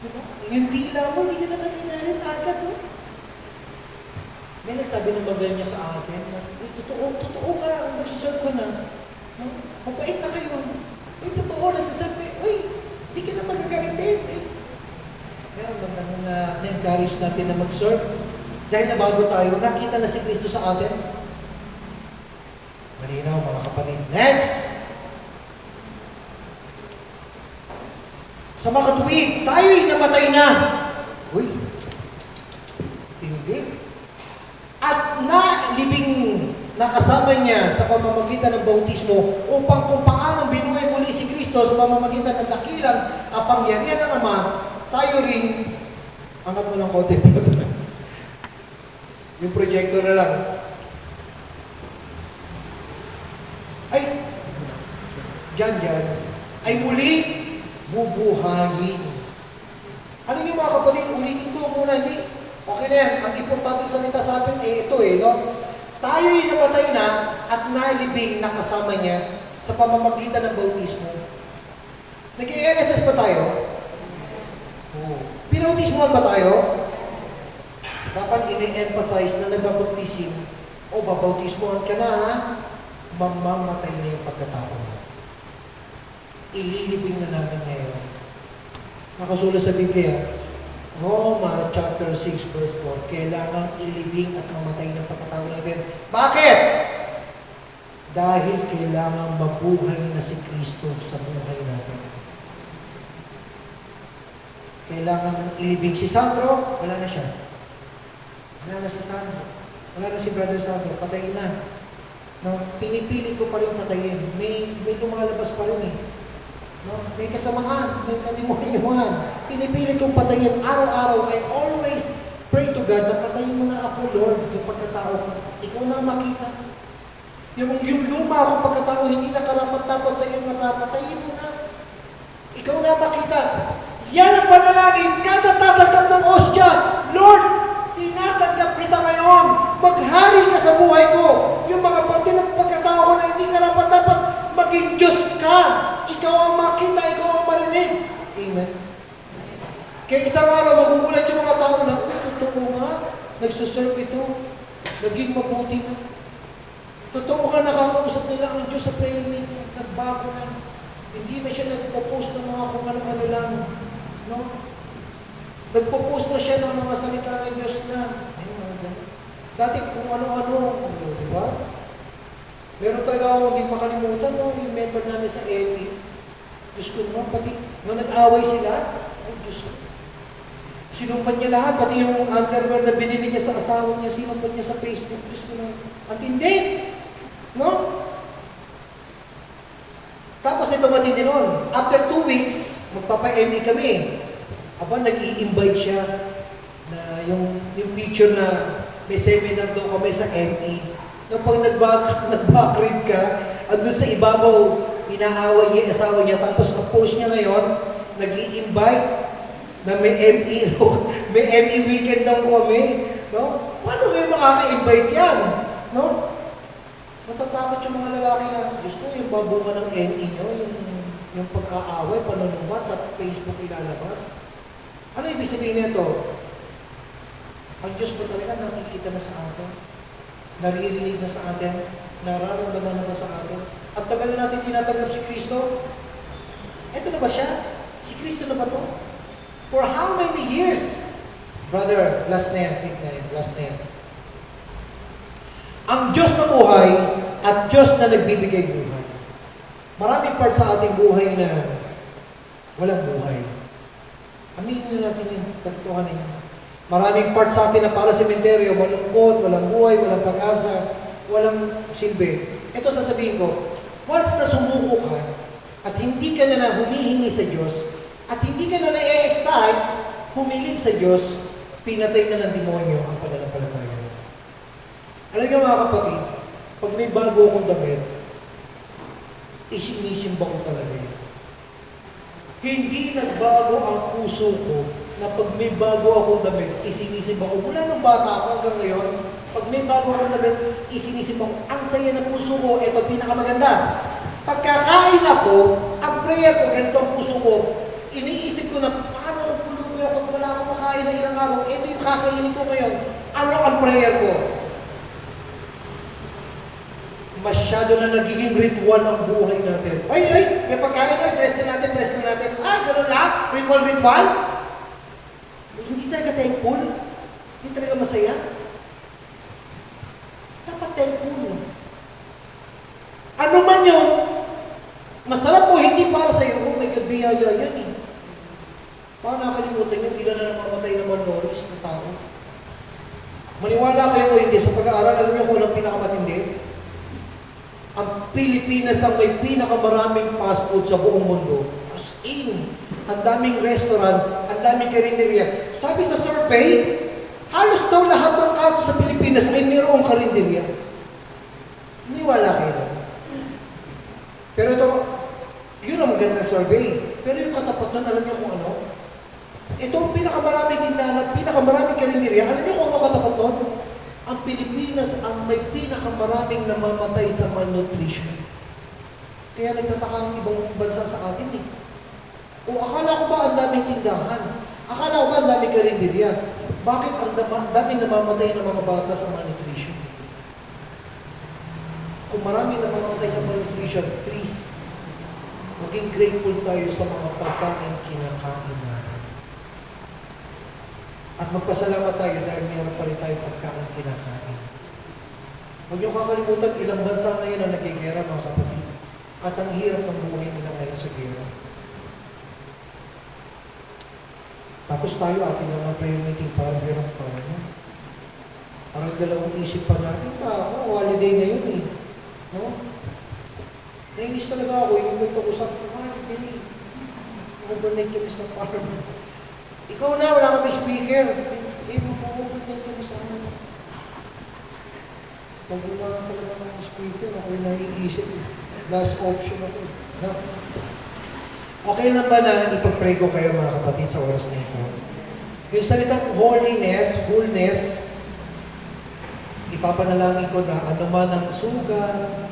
Diba? Yung dila mo, hindi na nagkagalit agad, no? May nagsabi ng bagay niya sa akin na, totoo nga, nagsiserve ka na. No? Mabait na kayo. Totoo, nagsiserve ka. Hindi ka na magagalitin. Pero magandang na-encourage natin na mag-serve. Dahil nabago tayo, nakita na si Kristo sa atin. Malinaw, mga kapatid. Next! Sa mga katuwid, tayo'y namatay na. Uy, tingin. At nalibing nakasama niya sa pamamagitan ng bautismo upang kung paano binuhay muli si Kristo sa pamamagitan ng dakilang kapangyarihan ng Ama, tayo rin, angat mo ng konti. Yung projector na lang. Ay, dyan, ay muli bubuhayin. Ano yung mga kapatid, ulitin ko muna, hindi. Okay na yan, ang importanteng salita sa atin, ito no? Tayo'y napatay na at nalibing nakasama niya sa pamamagitan ng bautismo. Nag-NSS pa tayo? Pinautismohan ba tayo? Dapat ini-emphasize na nagbabautism o babautismohan ka na, mamamatay na yung pagkatao. Ililibing na namin ngayon. Nakasulat sa Biblia, Roma chapter 6 verse 4, kailangan ilibing at mamatay ng pagkatao natin. Bakit? Dahil kailangan mabuhay na si Kristo sa buhay natin. Kailangan ng ilibing si Sandro, wala na siya. Wala na si Sandro. Wala na si Brother Sandro, patayin na. No, pinipilit ko pa rin patayin. May lumalabas pa rin eh. No? May kasamahan, may kalimuhan. Pinipilit kong patayin araw-araw. I always pray to God na patayin mo na ako, Lord, yung pagkatao ko. Ikaw na makita. Yung luma akong pagkatao, hindi na karapat-dapat sa iyo na patayin mo na. Ikaw na makita. Yan ang panalangin. Kada tatanggap ng ostya, Lord, tinatanggap kita ngayon. Maghari ka sa buhay ko. Yung mga pati ng pagkatao ko na hindi karapat-dapat, maging Diyos ka. Ikaw ang makita, ikaw ang marinig. Amen. Kaya isang araw, magugulat yung mga tao na, totoo nga, nagsuserve ito, naging mabuti na. Totoo nga, nakakausap nila ang Diyos sa prayer meeting, nagbago na. Hindi na siya nagpo-post ng mga kung ano-ano lang. No? Nagpo-post na siya ng mga salita ng Diyos na. Dati kung ano-ano, di ba? Meron talaga akong hindi makalimutan, no? Yung member namin sa EPI. Diyos ko naman, pati nung nag-away sila, ay Diyos ko. Sinumpan niya lahat, pati yung underwear na binili niya sa asawa niya, sinumpan niya sa Facebook. Diyos ko naman, ang tindi! No? Tapos ito matindi noon. After 2 weeks, magpapa-ME kami. Aba, nag-i-invite siya na yung picture na may seminar daw kami sa ME. Nung pag nag-backread ka, andun sa ibabaw, inaaway niya, asawa niya, tapos ang post niya ngayon, nag-i-invite na may ME, may ME weekend daw kami. No? Paano kayo makaka-invite yan? No? Matatakot yung mga lalaki na, Diyos ko, yung babunga ng NE nyo, yung pagkaaway, panunumbat sa Facebook ilalabas. Ano ibig sabihin nito? Ang Diyos po talaga nakikita na sa atin, naririnig na sa atin, nararamdaman na ba sa atin. At tagal na natin tinatanggap si Kristo. Ito na ba siya? Si Kristo na ba to? For how many years? Brother, last na yan, last na yan. Ang Diyos na buhay at Diyos na nagbibigay buhay. Maraming part sa ating buhay na walang buhay. Aminin natin yun, pagtuhanin yun. Maraming part sa atin na para sementeryo, malungkot, walang buhay, walang pag-asa, walang silbi. Ito sasabihin ko, once na sumuko ka at hindi ka na humihingi sa Diyos at hindi ka na na-excite, humiling sa Diyos, pinatay na ng demonyo ang pananampalataya. Alam niyo mga kapatid, pag may bago akong damit, isinisimba ko talaga yun. Hindi nagbago ang puso ko na pag may bago akong damit, isinisimba ko. Mula nung bata ako hanggang ngayon, pag may bago akong damit, isinisimba ko. Ang saya ng puso ko, ito pinakamaganda. Pagkakain ako, ang prayer ko, ganito ang puso ko, iniisip ko na paano kung pulubi ako at wala akong makain na ilang araw, ito yung kakainin ko ngayon. Ano ang prayer ko? Masyado na nagiging ritual ang buhay natin. Ay, may pagkain na, bless na natin. Gano'n na? Ritual? Hindi talaga thankful. Hindi talaga masaya. Dapat thankful. Ano man yun, masarap po, hindi para sa'yo. Oh my God, biyaya yan eh. Baka nakalimutan yung ilan na namamatay na malnourished na tao. Maniwala kayo o hindi, sa pag-aaral, alam niyo kung anong pinakamatindi? Ang Pilipinas ang may pinakamaraming fast food sa buong mundo. As in, ang daming restaurant, ang daming karinderya. Sabi sa survey, halos daw lahat ng kanto sa Pilipinas ay mayroong karinderya. Niwala kayo. Pero ito, yun ang magandang survey. Pero yung katapat nun, alam niyo kung ano? Ito ang pinakamaraming tindahan at pinakamaraming karinderya. Alam niyo kung ano katapat nun? Ang Pilipinas ang may pinakamaraming namamatay sa malnutrition. Kaya nagtataka ang ibang bansa sa atin eh. O akala ko ba ang daming tindahan? Akala ko ba ang daming karinderya? Bakit ang daming namamatay ng mga bata sa malnutrition? Kung maraming namamatay sa malnutrition, please, maging grateful tayo sa mga pagkain kinakain natin. At magpasalamat tayo dahil mayroon pa rin tayo pagkain kinakain. Huwag niyo kakalimutan, ilang bansa na yun ang nagigera, mga kapatid. At ang hirap ng buhay nila ngayon sa gera. Tapos tayo, ating naman prayer meeting para meron pa rin. Parang dalawang isip pa natin, holiday na yun eh. No? Nainis talaga ako, yung may kausap ko, holiday. Overnight kami sa farm. Ikaw na, wala kami speaker. Mag-overnight kami sa amin. Pag wala talaga ng speaker, ako yung naiisip. Last option ako. No? Okay lang ba na ipag-pray ko kayo mga kapatid sa oras na ito? Yung salitang holiness, fullness, ipapanalangin ko na ano man ang sugat,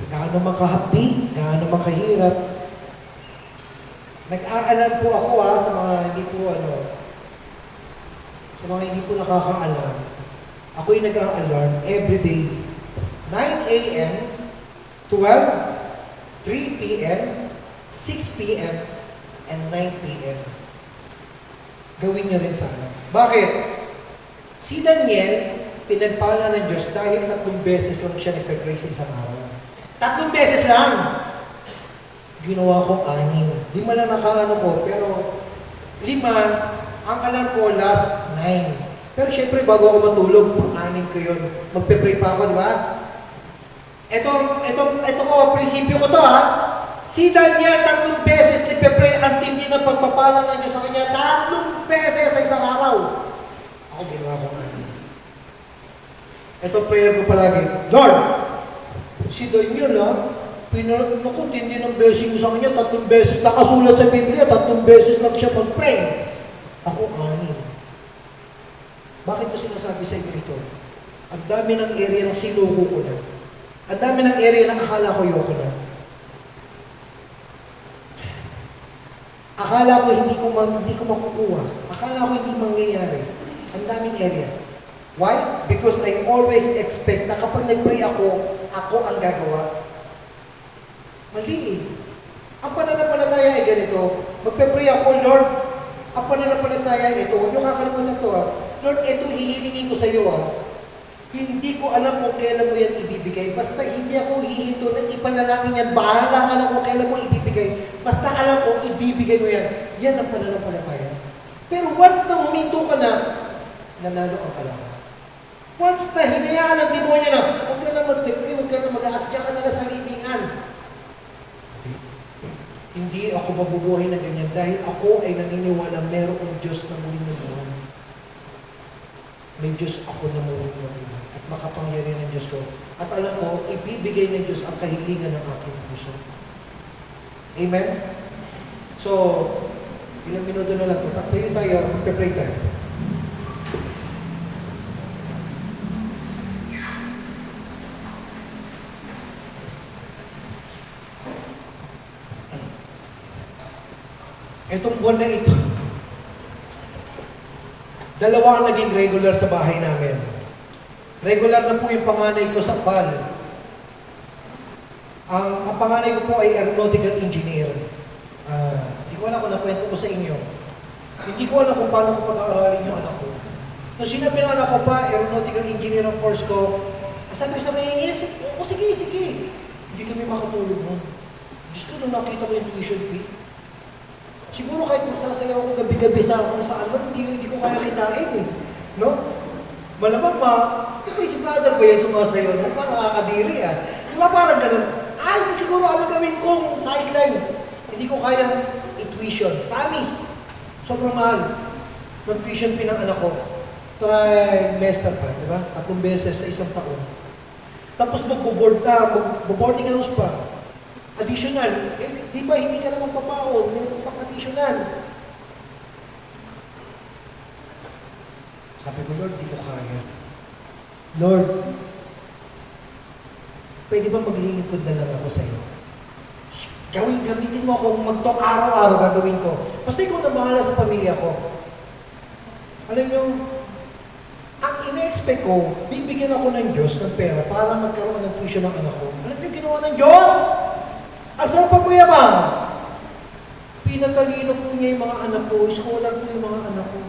gaano makahapdi, gaano makahirap. Nag-aalam po ako sa mga hindi po sa mga hindi po nakakaalam. Ako'y nag-aalarm everyday, 9 a.m., 12, 3 p.m., 6 p.m., and 9 p.m. Gawin niyo rin sana. Bakit? Si Daniel, pinagpala ng Diyos dahil 3 beses lang siya nagpag-pray sa isang araw. 3 beses lang! Ginawa ko 6. 5 lang nakaano ko, pero 5, ang alam ko last 9. Pero syempre, bago ako matulog, 6 ko yun. Magpe-pray pa ako, di ba? Ito ko, prinsipyo ko to Si Daniel, 3 beses nagpe-pray, ang tindi ng pagpapala ng Diyos sa kanya, 3 beses sa isang araw. Ako ginawa ko 6. Ito prayer ko palagi, Lord, si Daniel tindi ng blessing ko sa kanya, 3 beses nakasulat sa Biblia, 3 beses lang siya mag-pray. Ako 6. Bakit ko sinasabi sa inyo ito? Ang dami ng area ng sinuko ko na. Ang dami ng area na akala ko yoko na. Akala ko hindi ko makukuha. Akala ko hindi mangyayari. Ang daming area. Why? Because I always expect na kapag nag-pray ako ang gagawa. Mali eh. Ang pananampalataya ay ganito. Magpe-pray ako, Lord, ang pananampalataya ito. Huwag niyo kakalimutan ito Lord, ito hihilingin ko sa iyo Hindi ko alam kung kailan mo yan ibibigay. Basta hindi ako hihinto na ipanalangin yan. Bahala ka na kung kailan mo ibibigay. Basta alam ko, ibibigay mo yan. Yan ang pananampalataya. Pero once na huminto ka na, nanalo ang kalaban. Once na hinayaan ng demonyo na, huwag ka na mag-pray, huwag ka na mag-aasya ka na sa libingan. Hindi ako mabubuhay na ganyan dahil ako ay naniniwala merong Diyos na muling nabuhay. May Diyos ako na muling nabuhay at makapangyarihan ng Diyos ko. At alam ko, ibibigay ng Diyos ang kahilingan ng aking puso. Amen? So, ilang minuto na lang ito. Tayo tayo, magpe-pray tayo. Itong buwan na ito, dalawa ang naging regular sa bahay namin. Regular na po yung panganay ko sa PAL. Ang panganay ko po ay aeronautical engineer. Hindi ko alam kung nakwento ko sa inyo. Hindi ko alam kung paano ko pag-aaralin yung anak ko. Nung sinabi ng anak ko pa, aeronautical engineer ang course ko, sabi ko sa mga, yes, sige. Hindi kami makatulog nun. Diyos ko, nung nakita ko yung tuition fee, siguro kahit magsasayaw ako gabi-gabi sa kung saan man, hindi ko kaya kitain eh. No? Malamang may si brother ko yan sumasayaw na parang nakakadiri Di ba parang ganun? Siguro ano gawin kong sideline. Hindi ko kaya i-tuition. Promise. Sobrang mahal. Mag-tuition pinang anak ko. Trimester pa, di ba? 3 beses sa isang taon. Tapos mag-boarding house pa. Additional. Di ba hindi ka naman papaon? Mayroon pang additional. Sabi ko, Lord, di ko kaya. Lord, pwede ba maglilingkod na lang ako sa iyo? Gamitin mo ako, mag-talk araw-araw gagawin ko. Basta ikaw na bahala sa pamilya ko. Alam niyo, ang ina-expect ko, bibigyan ako ng Diyos ng pera para magkaroon ng tuition ng anak ko. Alam niyo, ginawa ng Diyos? Ang sarap pa po yaman. Pinatalino po niya yung mga anak ko, scholar po yung mga anak ko.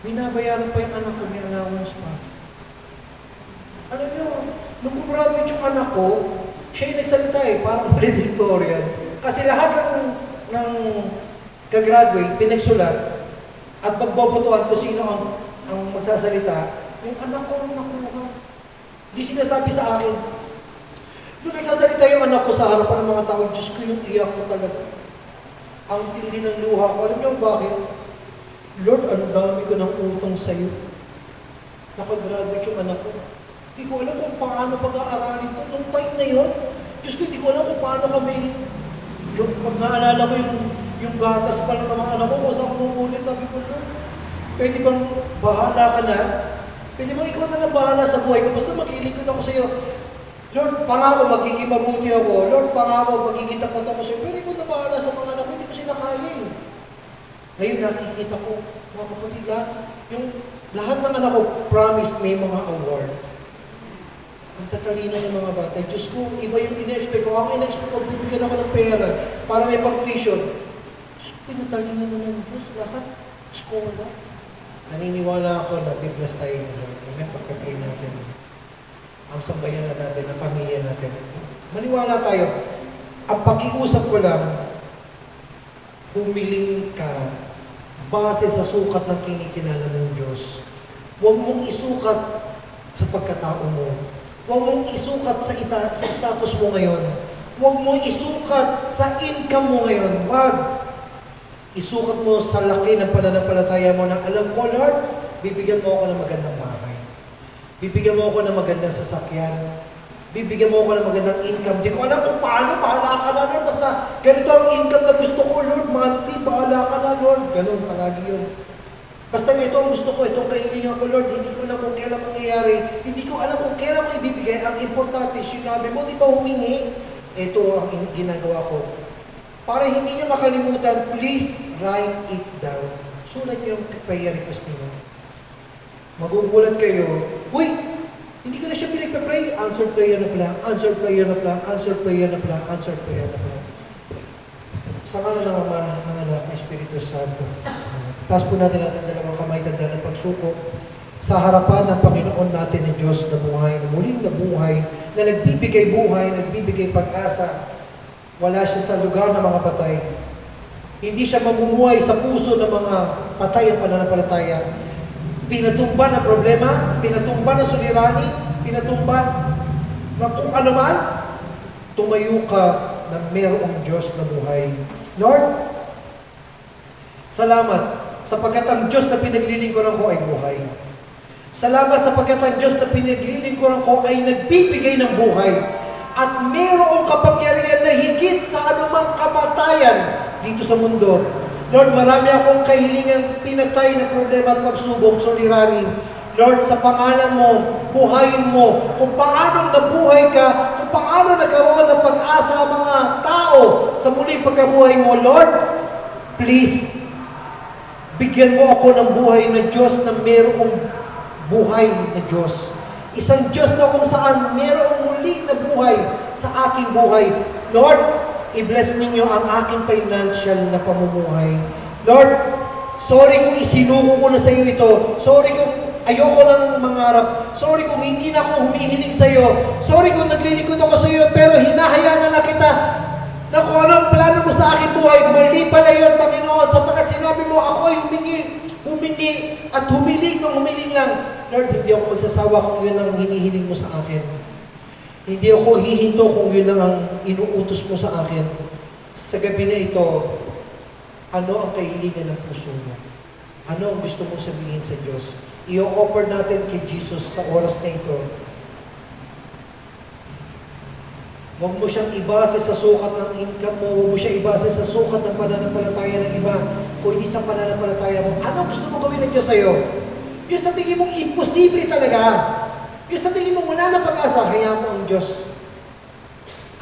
Binabayaran pa yung anak ko, may allowance pa. Alam niyo, nung graduate yung anak ko, siya yung nagsalita parang valedictorian. Kasi lahat ng kagraduate, pinagsulat, at magbobotohan kung sino ang magsasalita, yung anak ko ang nakuha. Hindi sinasabi sa akin. Nung nagsasalita yung anak ko sa harapan ng mga tao, Diyos ko yung iyak ko talaga. Ang tindi ng luha ko. Alam niyo bakit? Lord, ang dami ko ng utang sa'yo. Nakagraduate yung anak ko. Hindi ko alam kung paano pag-aaralin ito. Nung time na yun, Diyos ko, hindi ko alam kung paano kami. Pag naalala ko yung gatas pa lang ng mga anak ko, kung saan kumukulit, sabi ko, Lord, pwede bang bahala ka na? Pwede bang ikaw na lang bahala sa buhay ko? Basta maglilingkod ako sa iyo. Lord, pangako, magiging mabuti ako. Lord, pangako, magiging tapat ako sa iyo. Pero ikaw na bahala sa mga anak ko, hindi ko sila kaya eh. Ngayon, nakikita ko, mga kapatid, yung lahat ng anak ko, promise may mga award. Ang tatalino ng mga bata. Diyos ko, iba yung ina-expect ko. Ako ina-expect ko, bibigyan ako ng pera para may pag-tuition. Diyos ko, pinatalino na ng Diyos. Lahat, skola. Naniniwala ako na biblas tayo ng Lord. Amen, pagpapray natin. Ang sambayan na natin, ang pamilya natin. Maniwala tayo. Ang pakiusap ko lang, humiling ka base sa sukat ng kinikinala ng Diyos. Huwag mong isukat sa pagkatao mo. Huwag mong isukat sa status mo ngayon. Huwag mong isukat sa income mo ngayon. Huwag. Isukat mo sa laki ng pananampalataya mo na alam ko, Lord, bibigyan mo ako ng magandang bahay. Bibigyan mo ako ng magandang sasakyan. Bibigyan mo ako ng magandang income. Di ko alam kung paano, bahala ka na, Lord. Basta ganito ang income na gusto ko, Lord. Monthly, bahala ka na, Lord. Ganun, palagi yun. Basta ito ito ang gusto ko, itong kailangan ko, Lord, hindi ko alam kung kailan mangyayari, hindi ko alam kung kailan mo ibibigay. Ang importante, sinabi mo, di ba humingi? Ito ang ginagawa ko. Para hindi nyo makalimutan, please write it down. Sulat nyo yung prayer request niyo. Magugulat kayo, uy, hindi ko na siya pinagpa-pray. Answer prayer na pala, answer prayer na pala, answer prayer na pala, answer prayer na pala. Sa ngalan ng Ama, ng Anak, ng Espiritu Santo. Taas po natin ang dalawang kamay, tanda ng pagsuko sa harapan ng Panginoon natin ng Diyos na buhay, na muling na buhay, na nagbibigay buhay, nagbibigay pag-asa. Wala siya sa lugar ng mga patay. Hindi siya mamumuhay sa puso ng mga patay ang pananampalataya. Pinatumba ng problema, pinatumba ng suliranin, pinatumba na kung ano man, tumayo ka na mayroong Diyos na buhay. Lord, salamat sapagkat ang Diyos na pinaglilingkuran ko ay buhay. Salamat sapagkat ang Diyos na pinaglilingkuran ko ay nagbibigay ng buhay. At mayroong kapangyarihan na higit sa anumang kamatayan dito sa mundo. Lord, marami akong kahilingang pinatay na problema at pagsubok, suliranin. Lord, sa pangalan mo, buhayin mo, kung paano nabuhay ka, kung paano nagkaroon ng pag-asa ang mga tao sa muling pagkabuhay mo, Lord, please, bigyan mo ako ng buhay na Diyos na mayroong buhay na Diyos. Isang Diyos na kung saan mayroong muli na buhay sa aking buhay. Lord, i-bless ninyo ang aking financial na pamumuhay. Lord, sorry kung isinuko ko na sa iyo ito. Sorry kung ayoko nang mangarap. Sorry kung hindi na ako humihiling sa iyo. Sorry kung naglilingkod ako sa iyo pero hinahayaan na kita na kung anong plano mo sa aking buhay. Mali pala yun, Panginoon, sapagkat sinabi mo ako ay humingi at humiling ng humiling lang. Lord, hindi ako magsasawa kung yun ang hinihiling mo sa akin. Hindi ako hihinto kung yun lang ang inuutos mo sa akin. Sa gabi na ito, ano ang kahilingan ng puso mo? Ano ang gusto mong sabihin sa Diyos? I-offer natin kay Jesus sa oras na ito. Huwag mo siyang ibase sa sukat ng income mo. Huwag mo siya ibase sa sukat ng pananampalataya ng iba. Kung hindi sa pananampalataya mo, ano gusto mo gawin ng Diyos sa'yo? Yung sa tingin mong imposible talaga. Yung sa tingin mong wala ng pag-asa, hayaan mo ang Diyos.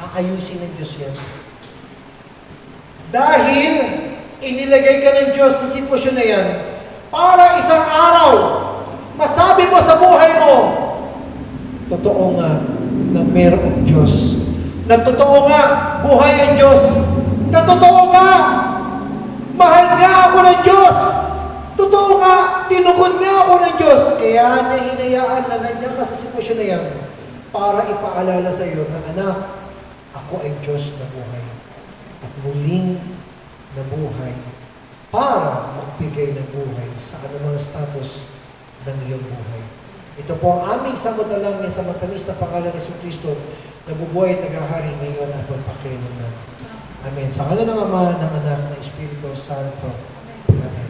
Aayusin ng Diyos yan. Dahil inilagay ka ng Diyos sa sitwasyon na yan, para isang araw, masabi mo sa buhay mo, totoo nga na mayroong Diyos. Na totoo nga, buhay ang Diyos. Na totoo nga, mahal nga ako ng Diyos. Totoo nga, tinukod nga ako ng Diyos. Kaya niya hinayaan na nandiyan ka sa sitwasyon na yan para ipaalala sa iyo na anak, ako ay Diyos na buhay. At muling na buhay para magbigay ng buhay sa anumang status ng iyong buhay. Ito po ang aming samantalangin sa matamis na pangalan ni Jesucristo na bubuhay at naghahari ngayon at magpakailanman. Amen. Sa ngalan ng Ama, ng Anak, ng Espiritu Santo. Amen.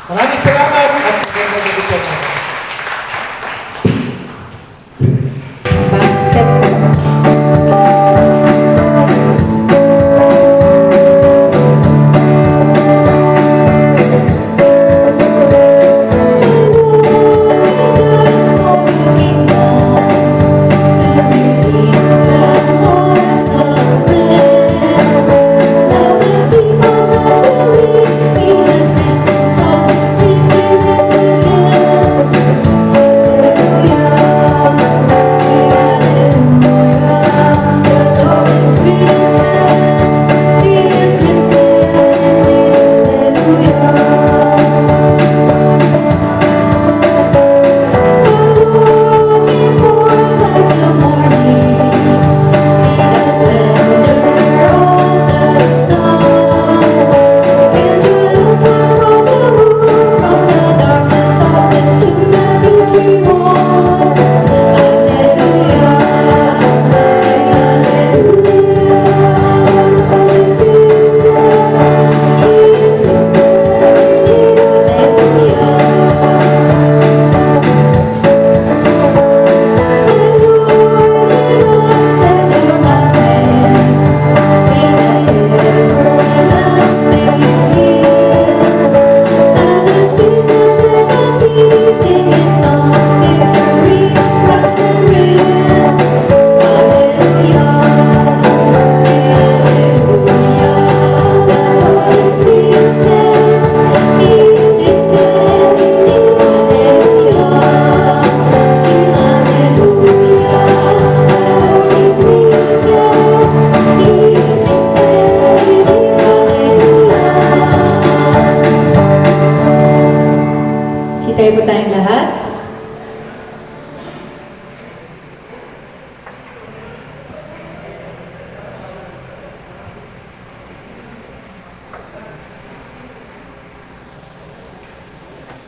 Maraming salamat at magandang gabi po natin. Basket.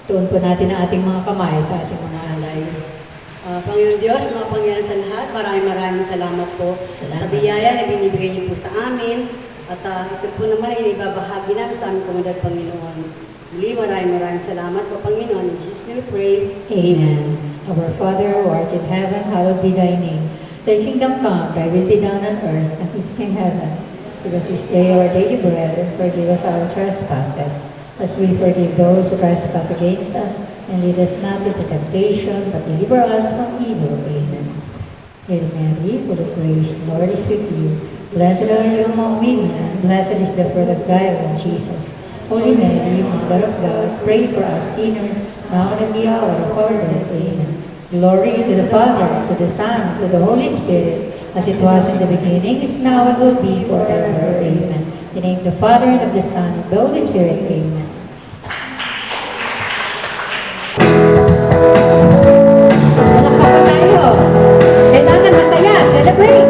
Tuon po natin ang ating mga kamay sa ating mga alay. Panginoon Diyos, mga Panginoon sa lahat, maraming salamat po sa biyaya na binibigay niyo po sa amin. At ito po naman ay ibabahagi namin sa aming komunidad, Panginoon. Muli, maraming salamat po, Panginoon. In Jesus' name we pray. Amen. Our Father who art in heaven, hallowed be thy name. Thy kingdom come, thy will be done on earth as it is in heaven. Give us this day our daily bread, and forgive us our trespasses, as we forgive those who trespass against us. And lead us not into temptation, but deliver us from evil. Amen. Hail Mary, full of grace, the Lord is with you. Blessed are you among women, and blessed is the fruit of thy womb, Jesus. Holy Mary, Mother of God, pray for us sinners, now and at the hour of our death. Amen. Glory to the Father, to the Son, to the Holy Spirit, as it was in the beginning, is now, and will be forever. Amen. In the name of the Father, and of the Son, and of the Holy Spirit. Amen. Malakpak pa tayo. Kailangan masaya. Celebrate!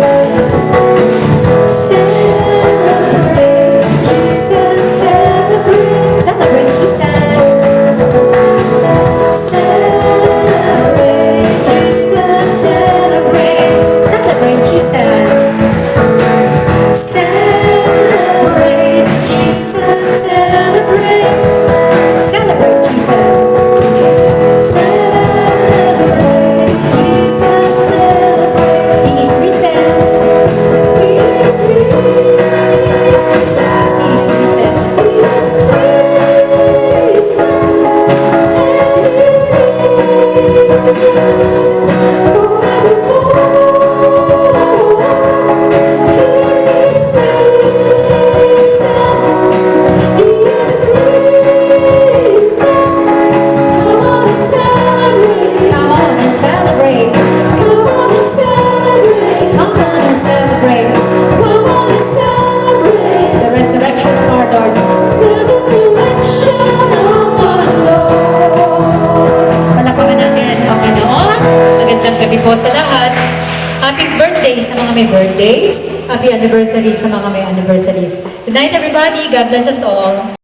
Celebrate Jesus, celebrate. Celebrate Jesus. Celebrate Jesus, celebrate. Celebrate Jesus. Celebrate Jesus, celebrate. Celebrate Jesus. Celebrate Jesus, celebrate. He is risen. He is risen. He is risen. He is po sa lahat. Happy birthday sa mga may birthdays. Happy anniversary sa mga may anniversaries. Good night everybody. God bless us all.